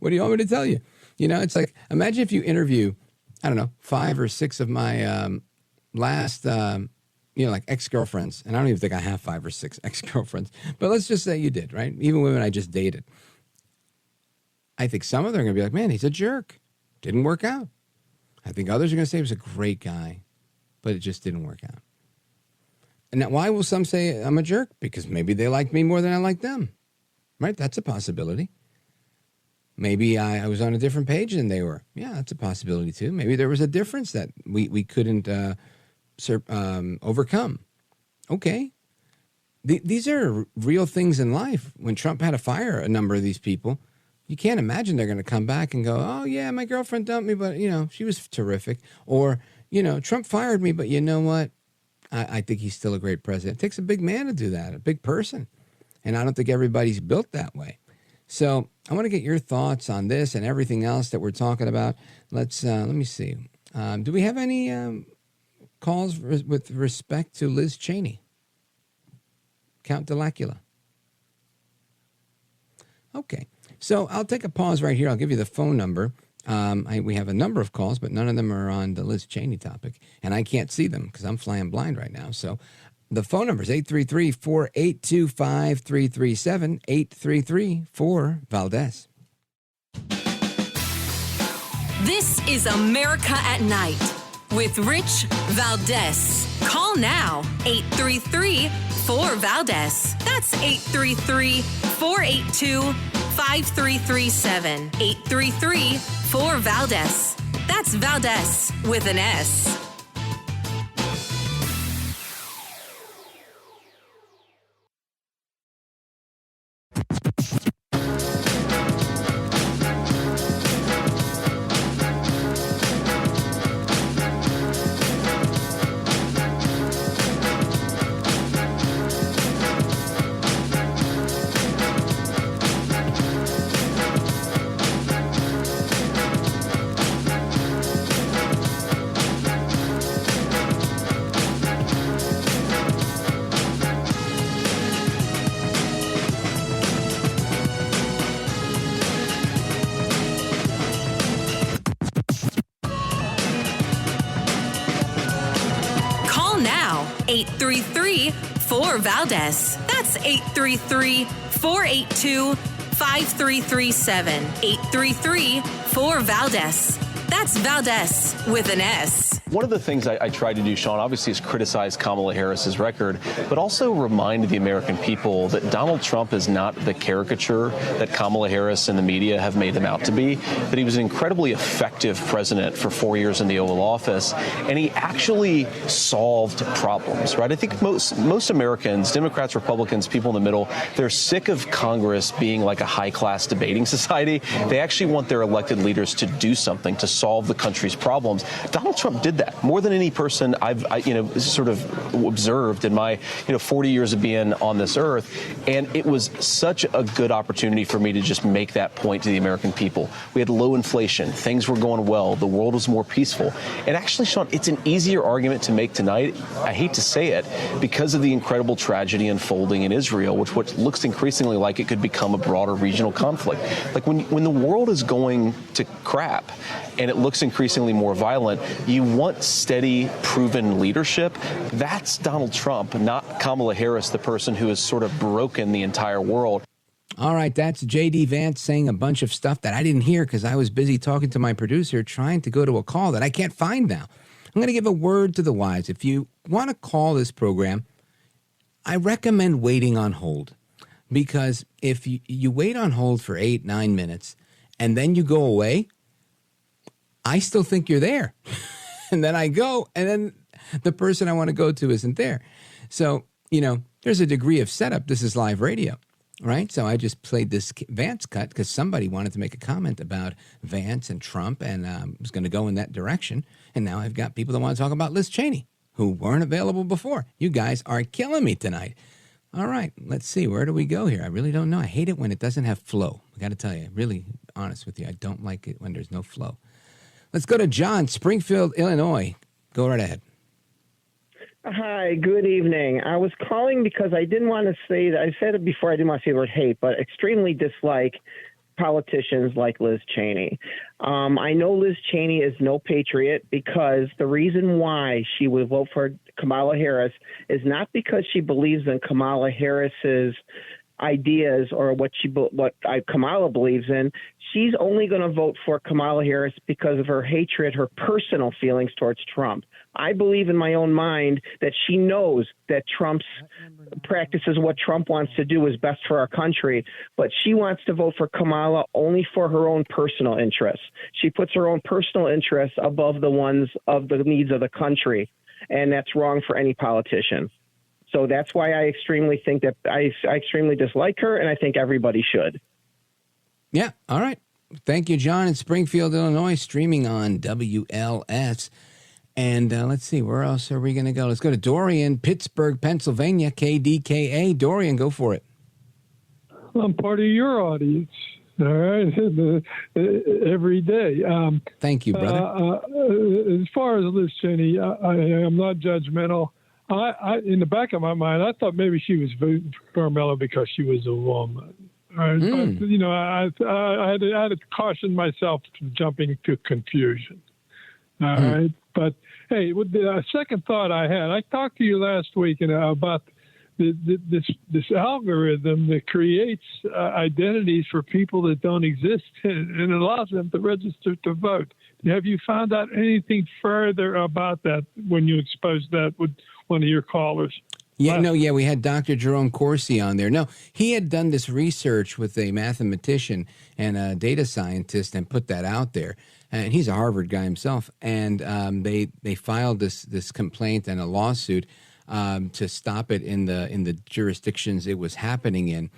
What do you want me to tell you? It's like, imagine if you interview, 5 or 6 of my last, like ex-girlfriends, and I don't even think I have 5 or 6 ex-girlfriends, but let's just say you did, right? Even women I just dated. I think some of them are going to be like, man, he's a jerk. Didn't work out. I think others are going to say he was a great guy, but it just didn't work out. And now, why will some say I'm a jerk? Because maybe they liked me more than I liked them, right? That's a possibility. Maybe I was on a different page than they were. Yeah, that's a possibility too. Maybe there was a difference that we couldn't overcome. Okay. these are real things in life. When Trump had to fire a number of these people, you can't imagine they're going to come back and go, oh, yeah, my girlfriend dumped me, but, she was terrific. Or, Trump fired me, but you know what? I think he's still a great president. It takes a big man to do that, a big person. And I don't think everybody's built that way. So I want to get your thoughts on this and everything else that we're talking about. Let me see. Do we have any calls with respect to Liz Cheney? Count Delacula. Okay. So I'll take a pause right here. I'll give you the phone number. We have a number of calls, but none of them are on the Liz Cheney topic. And I can't see them because I'm flying blind right now. So the phone number is 833-482-5337, 833-4-VALDEZ. This is America at Night with Rich Valdez. Call now, 833-4-VALDEZ. That's 833-482-5337, 833-4-VALDEZ. That's Valdez with an S. Call now, 833-4-VALDEZ. That's 833-482-5337, 833-4-VALDEZ. That's Valdez with an S. One of the things I tried to do, Sean, obviously is criticize Kamala Harris's record, but also remind the American people that Donald Trump is not the caricature that Kamala Harris and the media have made him out to be, that he was an incredibly effective president for 4 years in the Oval Office, and he actually solved problems, right? I think most Americans, Democrats, Republicans, people in the middle, they're sick of Congress being like a high-class debating society. They actually want their elected leaders to do something to solve the country's problems. Donald Trump did that more than any person I've sort of observed in my 40 years of being on this earth, and it was such a good opportunity for me to just make that point to the American people. We had low inflation, things were going well, the world was more peaceful, and actually, Sean, it's an easier argument to make tonight. I hate to say it, because of the incredible tragedy unfolding in Israel, which looks increasingly like it could become a broader regional conflict. Like when the world is going to crap and it looks increasingly more violent, you want steady, proven leadership. That's Donald Trump, not Kamala Harris, the person who has sort of broken the entire world. All right, that's J.D. Vance saying a bunch of stuff that I didn't hear because I was busy talking to my producer trying to go to a call that I can't find now. I'm going to give a word to the wise. If you want to call this program, I recommend waiting on hold, because if you wait on hold for 8-9 minutes and then you go away, I still think you're there. And then I go, and then the person I want to go to isn't there. So, there's a degree of setup. This is live radio, right? So I just played this Vance cut because somebody wanted to make a comment about Vance and Trump, and was going to go in that direction. And now I've got people that want to talk about Liz Cheney who weren't available before. You guys are killing me tonight. All right, let's see. Where do we go here? I really don't know. I hate it when it doesn't have flow. I got to tell you, really honest with you, I don't like it when there's no flow. Let's go to John, Springfield, Illinois. Go right ahead. Hi, good evening. I was calling because I didn't want to say that. I said it before, I didn't want to say the word hate, but extremely dislike politicians like Liz Cheney. I know Liz Cheney is no patriot because the reason why she would vote for Kamala Harris is not because she believes in Kamala Harris's ideas or what Kamala believes in. She's only going to vote for Kamala Harris because of her hatred, her personal feelings towards Trump. I believe in my own mind that she knows that Trump's practices what Trump wants to do is best for our country, but she wants to vote for Kamala only for her own personal interests. She puts her own personal interests above the ones of the needs of the country, and that's wrong for any politician. So that's why I extremely think that I extremely dislike her, and I think everybody should. Yeah. All right. Thank you, John, in Springfield, Illinois, streaming on WLS. And let's see, where else are we going to go? Let's go to Dorian, Pittsburgh, Pennsylvania, KDKA. Dorian, go for it. I'm part of your audience, all right, every day. Thank you, brother. As far as Liz Cheney, I'm not judgmental. I in the back of my mind, I thought maybe she was voting for Carmelo because she was a woman. But, you know, I had to caution myself from jumping to confusion. All right. But, hey, with the second thought I had, I talked to you last week about this algorithm that creates identities for people that don't exist and allows them to register to vote. Have you found out anything further about that when you exposed that with one of your callers? Yeah, we had Dr. Jerome Corsi on there. No, he had done this research with a mathematician and a data scientist and put that out there. And he's a Harvard guy himself. And they filed this complaint and a lawsuit to stop it in the jurisdictions it was happening in.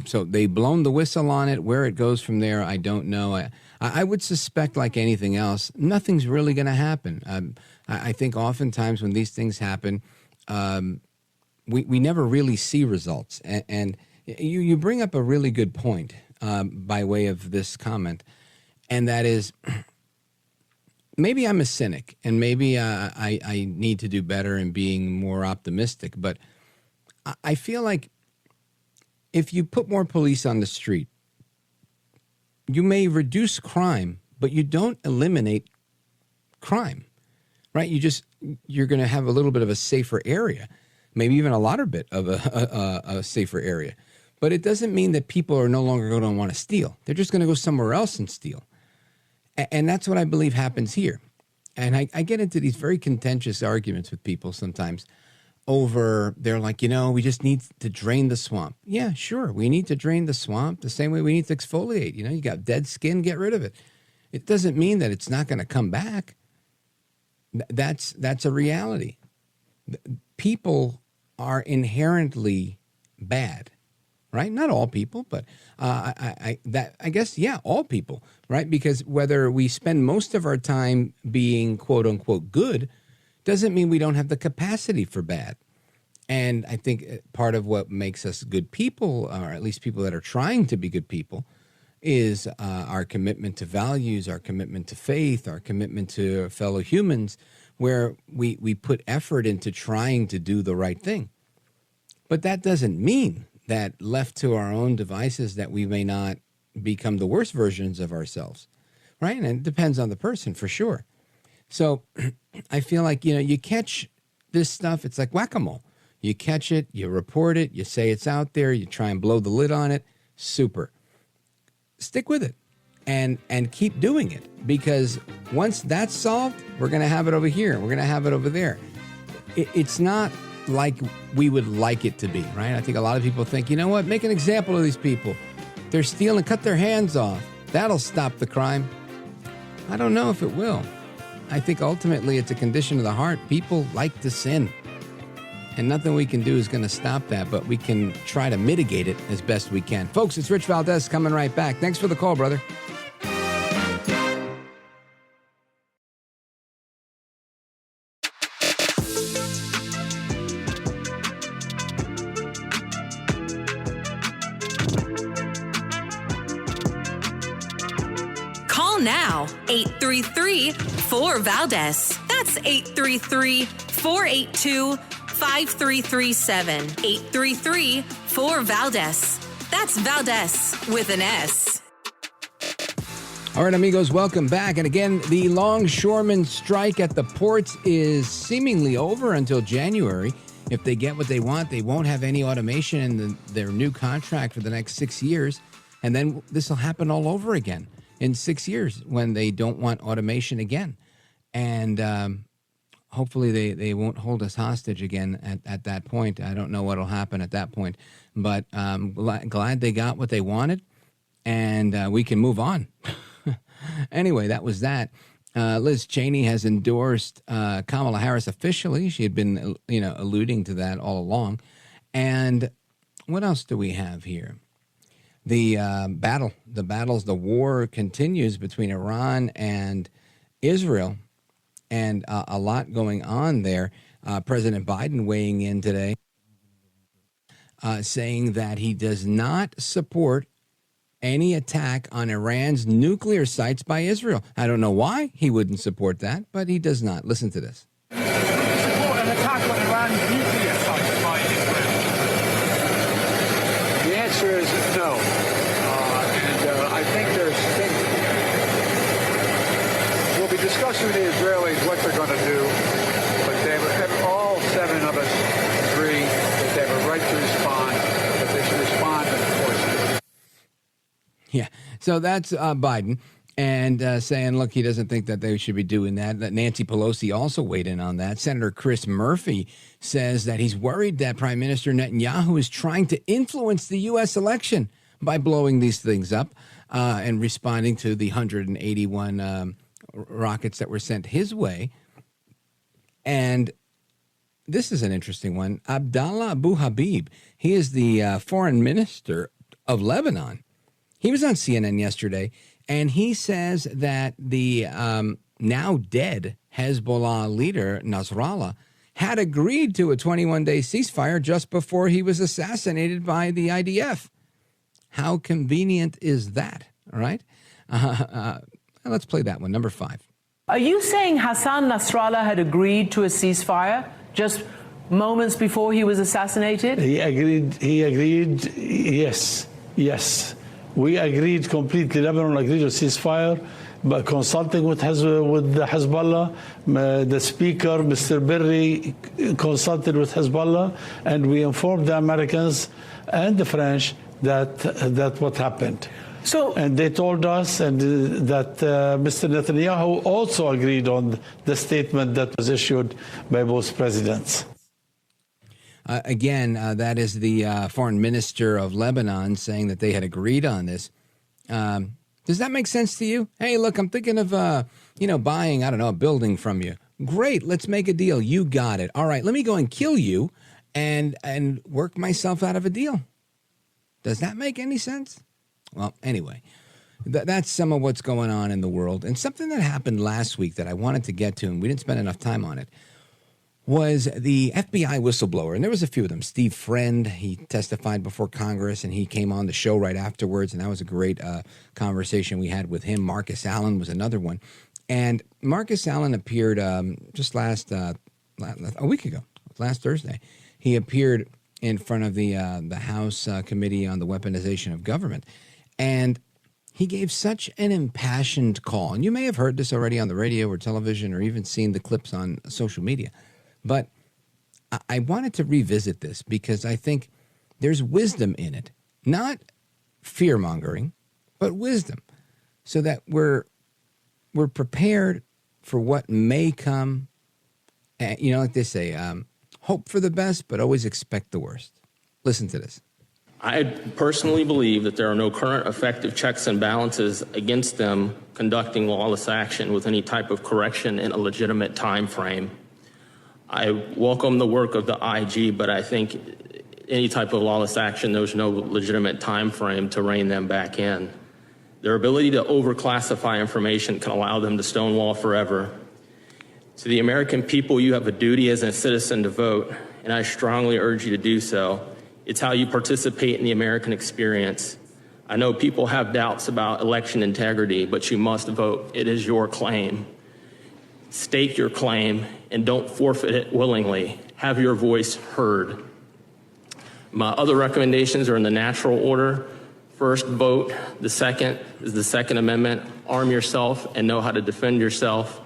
So they've blown the whistle on it. Where it goes from there, I don't know. I would suspect, like anything else, nothing's really going to happen. I think oftentimes when these things happen, we never really see results. And you bring up a really good point by way of this comment, and that is maybe I'm a cynic, and maybe I need to do better in being more optimistic, but I feel like if you put more police on the street, you may reduce crime, but you don't eliminate crime, right? You're going to have a little bit of a safer area, maybe even a lot bit of a safer area. But it doesn't mean that people are no longer going to want to steal. They're just going to go somewhere else and steal. And that's what I believe happens here. And I get into these very contentious arguments with people sometimes over, they're like, we just need to drain the swamp. Yeah, sure. We need to drain the swamp the same way we need to exfoliate. You got dead skin, get rid of it. It doesn't mean that it's not going to come back. That's a reality. People are inherently bad, right? Not all people, but I guess, yeah, all people, right? Because whether we spend most of our time being quote unquote good doesn't mean we don't have the capacity for bad. And I think part of what makes us good people, or at least people that are trying to be good people, is our commitment to values, our commitment to faith, our commitment to fellow humans, where we put effort into trying to do the right thing. But that doesn't mean that left to our own devices that we may not become the worst versions of ourselves, right? And it depends on the person for sure. So I feel like, you catch this stuff, it's like whack-a-mole. You catch it, you report it, you say it's out there, you try and blow the lid on it. Super. Stick with it and keep doing it, because once that's solved, we're going to have it over here. We're going to have it over there. It's not like we would like it to be, right? I think a lot of people think, you know what, make an example of these people. They're stealing, cut their hands off. That'll stop the crime. I don't know if it will. I think ultimately it's a condition of the heart. People like to sin. And nothing we can do is going to stop that, but we can try to mitigate it as best we can. Folks, it's Rich Valdez coming right back. Thanks for the call, brother. Call now, 833-4VALDEZ. That's 833-482-5337. 833-4VALDEZ. That's Valdez with an S. All right, amigos, welcome back. And again, the longshoremen strike at the ports is seemingly over until January. If they get what they want, they won't have any automation in their new contract for the next 6 years. And then this will happen all over again in 6 years when they don't want automation again. And hopefully they won't hold us hostage again at that point. I don't know what will happen at that point. But I'm glad they got what they wanted, and we can move on. Anyway, that was that. Liz Cheney has endorsed Kamala Harris officially. She had been, alluding to that all along. And what else do we have here? The the war continues between Iran and Israel, and a lot going on there. President Biden weighing in today, saying that he does not support any attack on Iran's nuclear sites by Israel. I don't know why he wouldn't support that, but he does not. Listen to this. Support an attack on Iran's nuclear sites by Israel? The answer is no. I think we'll be discussing with the Israelis what they're going to do, but all 7 of us agree that they have a right to respond, that they should respond and enforce it. Yeah, so that's Biden, and saying, look, he doesn't think that they should be doing that. That Nancy Pelosi also weighed in on that. Senator Chris Murphy says that he's worried that Prime Minister Netanyahu is trying to influence the U.S. election by blowing these things up and responding to the 181 rockets that were sent his way. And this is an interesting one. Abdallah Abu Habib, he is the foreign minister of Lebanon. He was on CNN yesterday, and he says that the now dead Hezbollah leader, Nasrallah, had agreed to a 21-day ceasefire just before he was assassinated by the IDF. How convenient is that? All right. Let's play that one, number 5. Are you saying Hassan Nasrallah had agreed to a ceasefire just moments before he was assassinated? He agreed, yes. We agreed completely. Lebanon agreed to ceasefire, but consulting with the Hezbollah, the speaker, Mr. Berri, consulted with Hezbollah, and we informed the Americans and the French that what happened. And they told us that Mr. Netanyahu also agreed on the statement that was issued by both presidents. Again, that is the foreign minister of Lebanon saying that they had agreed on this. Does that make sense to you? Hey, look, I'm thinking of, buying, a building from you. Great, let's make a deal. You got it. All right, let me go and kill you and work myself out of a deal. Does that make any sense? Well, anyway, that's some of what's going on in the world. And something that happened last week that I wanted to get to, and we didn't spend enough time on it, was the FBI whistleblower. And there was a few of them. Steve Friend, he testified before Congress, and he came on the show right afterwards, and that was a great conversation we had with him. Marcus Allen was another one. And Marcus Allen appeared just a week ago, last Thursday. He appeared in front of the House Committee on the Weaponization of Government. And he gave such an impassioned call. And you may have heard this already on the radio or television or even seen the clips on social media. But I wanted to revisit this because I think there's wisdom in it. Not fear-mongering, but wisdom. So that we're prepared for what may come. Like they say, hope for the best, but always expect the worst. Listen to this. I personally believe that there are no current effective checks and balances against them conducting lawless action with any type of correction in a legitimate time frame. I welcome the work of the IG, but I think any type of lawless action, there's no legitimate time frame to rein them back in. Their ability to overclassify information can allow them to stonewall forever. To the American people, you have a duty as a citizen to vote, and I strongly urge you to do so. It's how you participate in the American experience. I know people have doubts about election integrity, but you must vote. It is your claim. Stake your claim and don't forfeit it willingly. Have your voice heard. My other recommendations are in the natural order. First, vote. The second is the Second Amendment. Arm yourself and know how to defend yourself.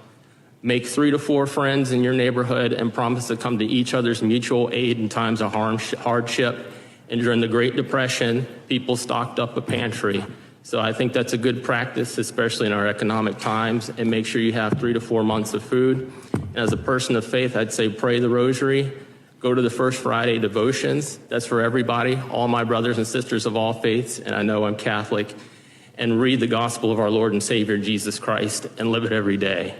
Make 3 to 4 friends in your neighborhood and promise to come to each other's mutual aid in times of hardship. And during the Great Depression, people stocked up a pantry. So I think that's a good practice, especially in our economic times, and make sure you have 3 to 4 months of food. And as a person of faith, I'd say pray the rosary, go to the First Friday devotions. That's for everybody, all my brothers and sisters of all faiths, and I know I'm Catholic. and read the gospel of our Lord and Savior Jesus Christ and live it every day.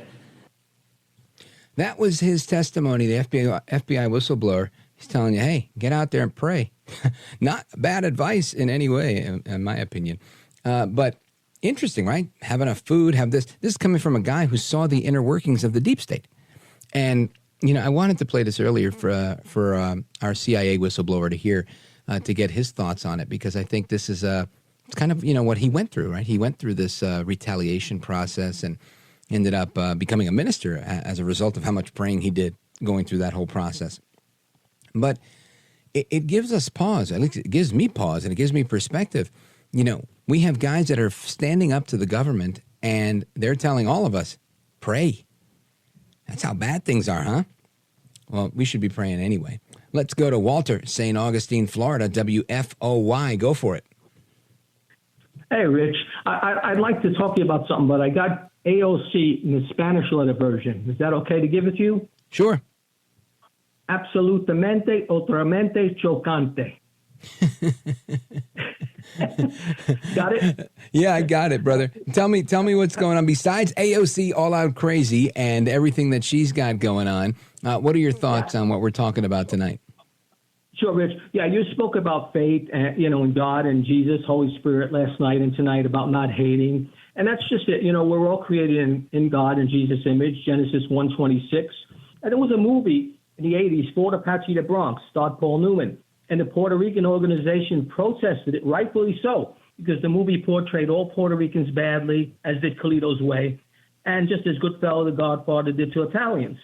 That was his testimony, the FBI whistleblower. He's telling you, hey, get out there and pray. Not bad advice in any way, in my opinion. But interesting, right? Have enough food, have this. This is coming from a guy who saw the inner workings of the deep state. And, you know, I wanted to play this earlier for our CIA whistleblower to hear, to get his thoughts on it, because I think this is it's kind of, you know, what he went through, right? He went through this retaliation process and ended up becoming a minister as a result of how much praying he did going through that whole process. But it gives us pause. At least it gives me pause, and it gives me perspective. You know, we have guys that are standing up to the government, and they're telling all of us, pray. That's how bad things are, huh? Well, we should be praying anyway. Let's go to Walter, St. Augustine, Florida, WFOY. Go for it. Hey, Rich. I'd like to talk to you about something, but I got AOC in the Spanish letter version. Is that okay to give it to you? Sure. Absolutamente, otramente, chocante. Got it? Yeah, I got it, brother. Tell me what's going on. Besides AOC all out crazy and everything that she's got going on, what are your thoughts on what we're talking about tonight? Sure, Rich. Yeah, you spoke about faith, in God and Jesus, Holy Spirit last night and tonight about not hating. And that's just it. You know, we're all created in God and Jesus' image, Genesis 1:26. And there was a movie in the 80s, Fort Apache, the Bronx, starred Paul Newman. And the Puerto Rican organization protested it, rightfully so, because the movie portrayed all Puerto Ricans badly, as did Carlito's Way, and just as Goodfellow, The Godfather, did to Italians.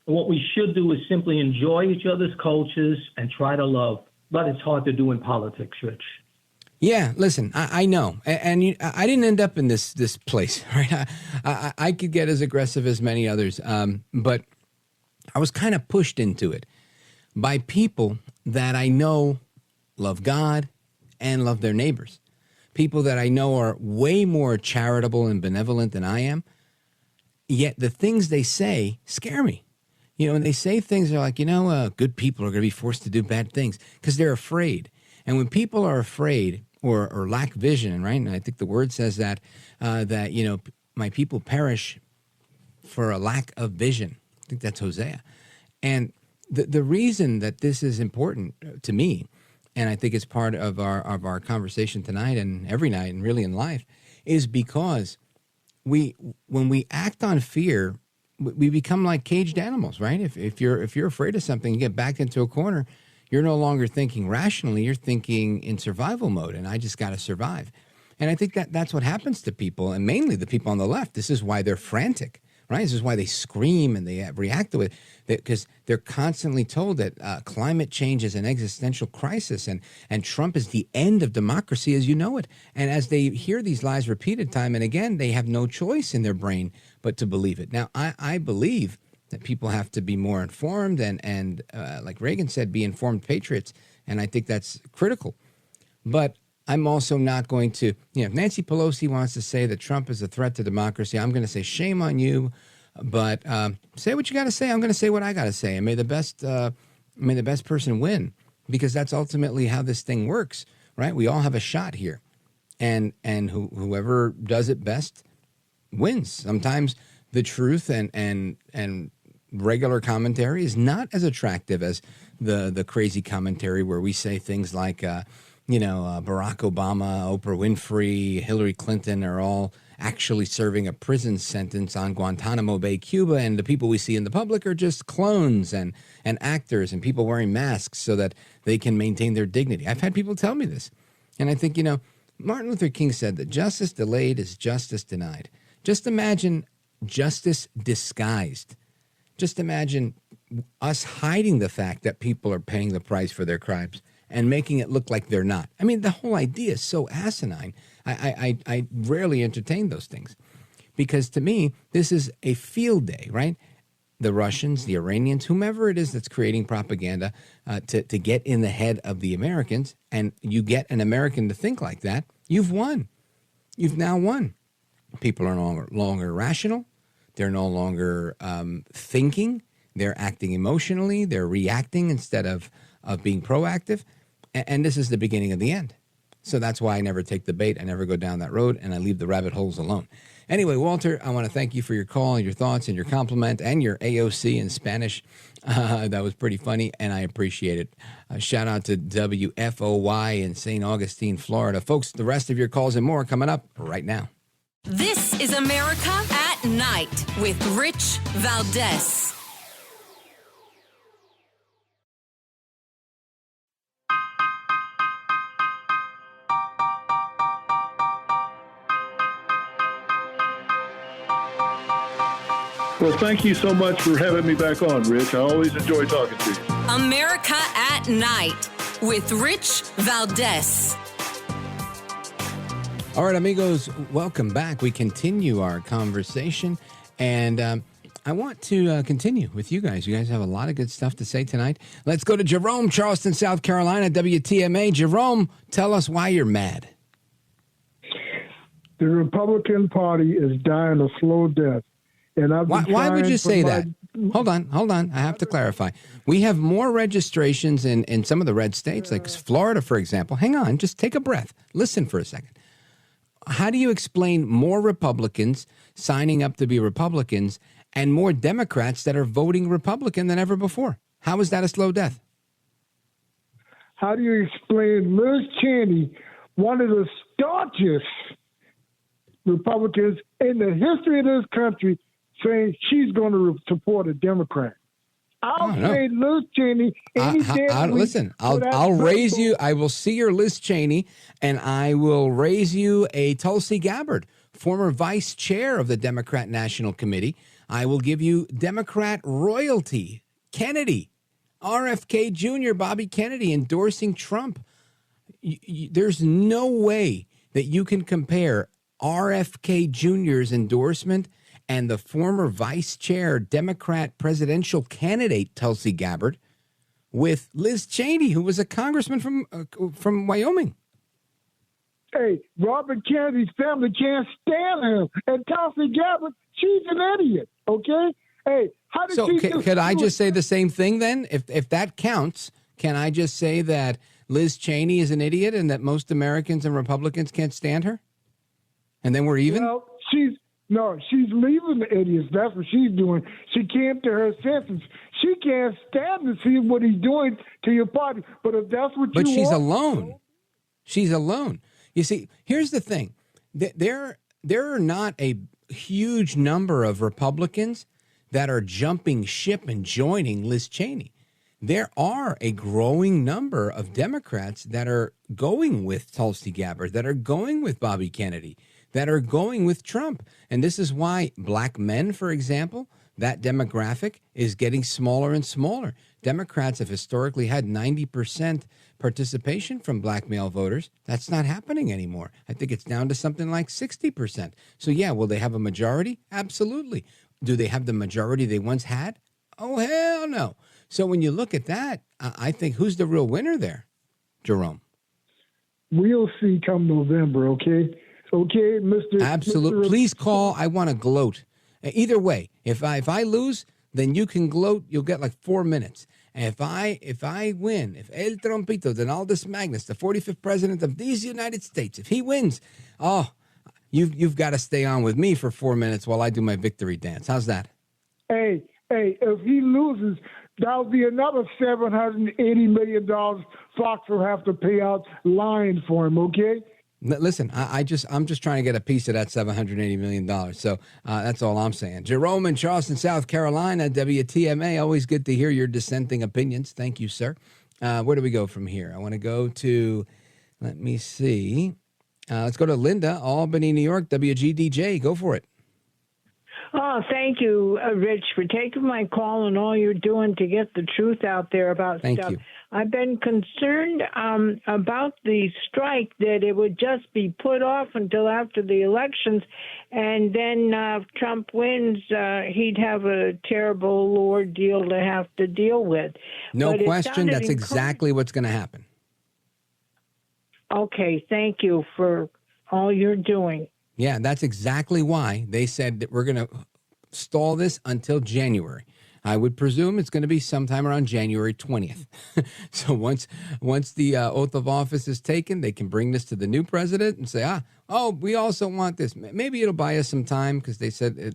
And what we should do is simply enjoy each other's cultures and try to love. But it's hard to do in politics, Rich. Yeah, listen, I know. And I didn't end up in this place, right? I could get as aggressive as many others, but I was kind of pushed into it by people that I know love God and love their neighbors. People that I know are way more charitable and benevolent than I am. Yet the things they say scare me. You know, when they say things, they're like, good people are going to be forced to do bad things because they're afraid. And when people are afraid or lack vision, right? And I think the word says that my people perish for a lack of vision. I think that's Hosea. And the reason that this is important to me, and I think it's part of our conversation tonight and every night and really in life, is because when we act on fear, we become like caged animals, right? If you're afraid of something, you get backed into a corner, you're no longer thinking rationally, you're thinking in survival mode, and I just got to survive. And I think that's what happens to people, and mainly the people on the left. This is why they're frantic. Right? This is why they scream and they react to it, because they're constantly told that climate change is an existential crisis and Trump is the end of democracy as you know it. And as they hear these lies repeated time and again, they have no choice in their brain but to believe it. Now, I believe that people have to be more informed and like Reagan said, be informed patriots. And I think that's critical. But I'm also not going to, if Nancy Pelosi wants to say that Trump is a threat to democracy, I'm going to say shame on you. But say what you got to say. I'm going to say what I got to say, and may the best person win, because that's ultimately how this thing works, right? We all have a shot here, and whoever does it best wins. Sometimes the truth and regular commentary is not as attractive as the crazy commentary where we say things like, Barack Obama, Oprah Winfrey, Hillary Clinton are all actually serving a prison sentence on Guantanamo Bay, Cuba, and the people we see in the public are just clones and actors and people wearing masks so that they can maintain their dignity. I've had people tell me this. And I think, Martin Luther King said that justice delayed is justice denied. Just imagine justice disguised. Just imagine us hiding the fact that people are paying the price for their crimes and making it look like they're not. I mean, the whole idea is so asinine. I rarely entertain those things because to me, this is a field day, right? The Russians, the Iranians, whomever it is that's creating propaganda to get in the head of the Americans, and you get an American to think like that, you've won. You've now won. People are no longer rational. They're no longer thinking. They're acting emotionally. They're reacting instead of being proactive. And this is the beginning of the end. So that's why I never take the bait. I never go down that road, and I leave the rabbit holes alone. Anyway, Walter, I want to thank you for your call, your thoughts, and your compliment, and your AOC in Spanish. That was pretty funny, and I appreciate it. Shout out to WFOY in St. Augustine, Florida. Folks, the rest of your calls and more coming up right now. This is America at Night with Rich Valdez. Well, thank you so much for having me back on, Rich. I always enjoy talking to you. America at Night with Rich Valdez. All right, amigos, welcome back. We continue our conversation, and I want to continue with you guys. You guys have a lot of good stuff to say tonight. Let's go to Jerome, Charleston, South Carolina, WTMA. Jerome, tell us why you're mad. The Republican Party is dying a slow death. And why would you say that? Hold on. I have to clarify. We have more registrations in some of the red states, like Florida, for example. Hang on, just take a breath. Listen for a second. How do you explain more Republicans signing up to be Republicans and more Democrats that are voting Republican than ever before? How is that a slow death? How do you explain Liz Cheney, one of the staunchest Republicans in the history of this country, saying she's going to support a Democrat? I'll say Liz Cheney any day. Listen, I'll raise you. I will see your Liz Cheney, and I will raise you a Tulsi Gabbard, former vice chair of the Democrat National Committee. I will give you Democrat royalty, Kennedy, RFK Jr., Bobby Kennedy endorsing Trump. There's no way that you can compare RFK Jr.'s endorsement and the former vice chair Democrat presidential candidate Tulsi Gabbard with Liz Cheney, who was a congressman from Wyoming. Hey, Robert Kennedy's family can't stand him, and Tulsi Gabbard, she's an idiot. Okay, hey, how did she? So could I just say the same thing then? If that counts, can I just say that Liz Cheney is an idiot and that most Americans and Republicans can't stand her, and then we're even? Well, she's leaving the idiots. That's what she's doing. She came to her senses. She can't stand to see what he's doing to your party. But if that's what But she's alone. She's alone. You see, here's the thing. There are not a huge number of Republicans that are jumping ship and joining Liz Cheney. There are a growing number of Democrats that are going with Tulsi Gabbard, that are going with Bobby Kennedy, that are going with Trump. And this is why black men, for example, that demographic is getting smaller and smaller. Democrats have historically had 90% participation from black male voters. That's not happening anymore. I think it's down to something like 60%. So yeah, will they have a majority? Absolutely. Do they have the majority they once had? Oh, hell no. So when you look at that, I think who's the real winner there, Jerome? We'll see come November, okay? Okay, Mr. Absolutely. Please call. I want to gloat. Either way, if I lose, then you can gloat. You'll get like 4 minutes. And if I win, if El Trompito, Donaldus Magnus, the 45th president of these United States, if he wins, you've got to stay on with me for 4 minutes while I do my victory dance. How's that? Hey, if he loses, that'll be another $780 million Fox will have to pay out lying for him, okay? Listen, I'm just trying to get a piece of that $780 million. So that's all I'm saying. Jerome in Charleston, South Carolina, WTMA. Always good to hear your dissenting opinions. Thank you, sir. Where do we go from here? I want to go to, let me see. Let's go to Linda, Albany, New York, WGDJ. Go for it. Oh, thank you, Rich, for taking my call and all you're doing to get the truth out there about Thank stuff. you. I've been concerned about the strike, that it would just be put off until after the elections, and then if Trump wins, he'd have a terrible ordeal to have to deal with. No But question. That's exactly what's going to happen. Okay, thank you for all you're doing. Yeah, that's exactly why they said that we're going to stall this until January. I would presume it's going to be sometime around January 20th. So once the oath of office is taken, they can bring this to the new president and say, we also want this. Maybe it'll buy us some time because they said a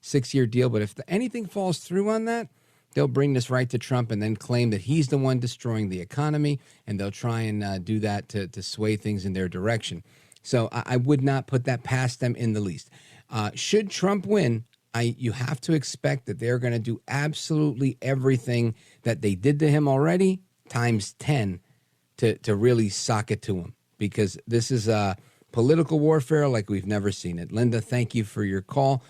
6-year deal. But if anything falls through on that, they'll bring this right to Trump and then claim that he's the one destroying the economy, and they'll try and do that to sway things in their direction. So I would not put that past them in the least. Should Trump win, you have to expect that they're going to do absolutely everything that they did to him already times 10 to really sock it to him, because this is political warfare like we've never seen it. Linda, thank you for your call.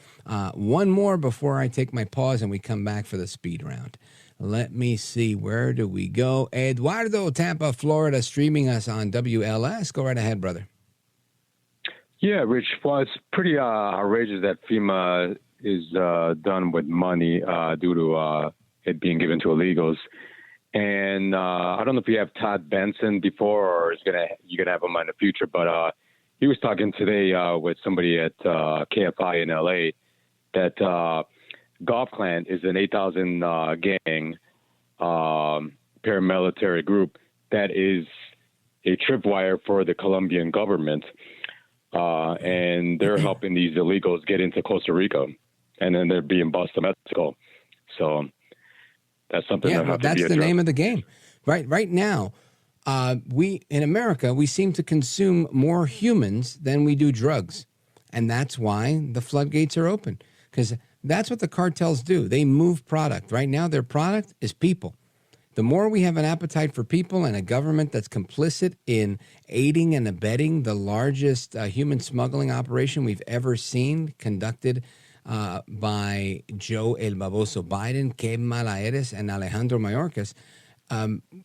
One more before I take my pause and we come back for the speed round. Let me see. Where do we go? Eduardo, Tampa, Florida, streaming us on WLS. Go right ahead, brother. Yeah, Rich. Well, it's pretty outrageous that FEMA is done with money due to it being given to illegals. And I don't know if you have Todd Benson before, or you're gonna have him in the future. But he was talking today with somebody at KFI in LA that Golf Clan is an 8,000 gang paramilitary group that is a tripwire for the Colombian government. And they're helping these illegals get into Costa Rica, and then they're being bused to Mexico. So that's something that has to be addressed. That's the name of the game. Right now, we in America, we seem to consume more humans than we do drugs. And that's why the floodgates are open, because that's what the cartels do. They move product. Right now, their product is people. The more we have an appetite for people and a government that's complicit in aiding and abetting the largest human smuggling operation we've ever seen, conducted by Joe El Baboso Biden, Kamala Harris, and Alejandro Mayorkas,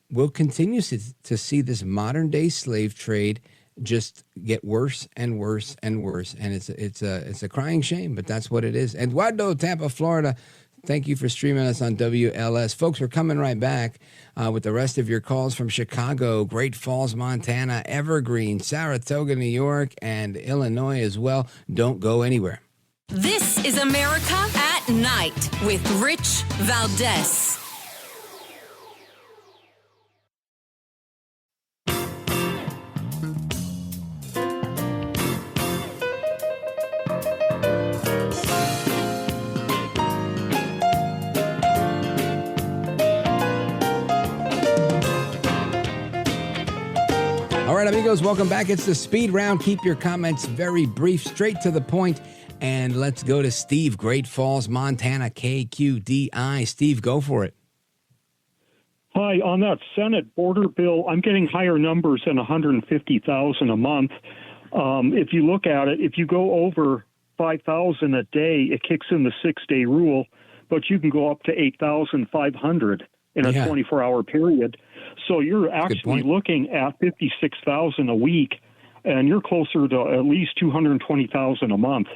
we'll continue to see this modern-day slave trade just get worse and worse and worse. And it's a crying shame, but that's what it is. Eduardo, Tampa, Florida, thank you for streaming us on WLS. Folks, we're coming right back with the rest of your calls from Chicago, Great Falls, Montana, Evergreen, Saratoga, New York, and Illinois as well. Don't go anywhere. This is America at Night with Rich Valdez. All right, amigos, welcome back. It's the speed round. Keep your comments very brief, straight to the point, and let's go to Steve, Great Falls, Montana, KQDI. Steve, go for it. Hi, on that Senate border bill, I'm getting higher numbers than 150,000 a month. If you look at it, if you go over 5,000 a day, it kicks in the 6-day rule, but you can go up to 8,500 in a 24-hour period. So you're actually looking at 56,000 a week, and you're closer to at least 220,000 a month.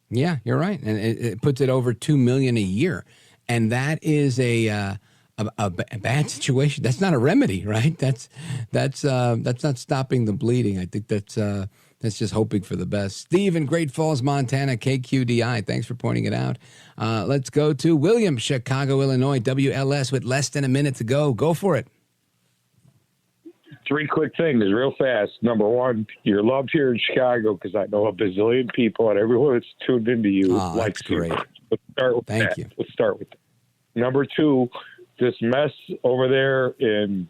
Yeah, you're right, and it puts it over 2 million a year, and that is a bad situation. That's not a remedy, right? That's not stopping the bleeding. I think that's just hoping for the best. Steve in Great Falls, Montana, KQDI. Thanks for pointing it out. Let's go to William, Chicago, Illinois, WLS, with less than a minute to go. Go for it. 3 quick things real fast. Number one, you're loved here in Chicago because I know a bazillion people, and everyone that's tuned into you likes you. Great. Let's start with Thank that. you. Let's start with that. Number 2, this mess over there in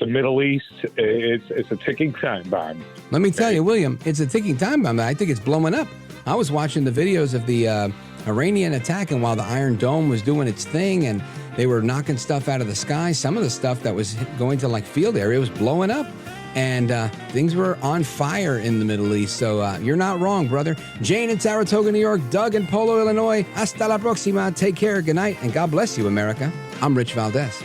the Middle East, it's a ticking time bomb. Let me tell you, William, it's a ticking time bomb. I think it's blowing up. I was watching the videos of the Iranian attack, and while the Iron Dome was doing its thing and they were knocking stuff out of the sky, some of the stuff that was going to like field area was blowing up, and things were on fire in the Middle East. So you're not wrong, brother. Jane in Saratoga, New York, Doug in Polo, Illinois. Hasta la próxima. Take care. Good night, and God bless you, America. I'm Rich Valdez.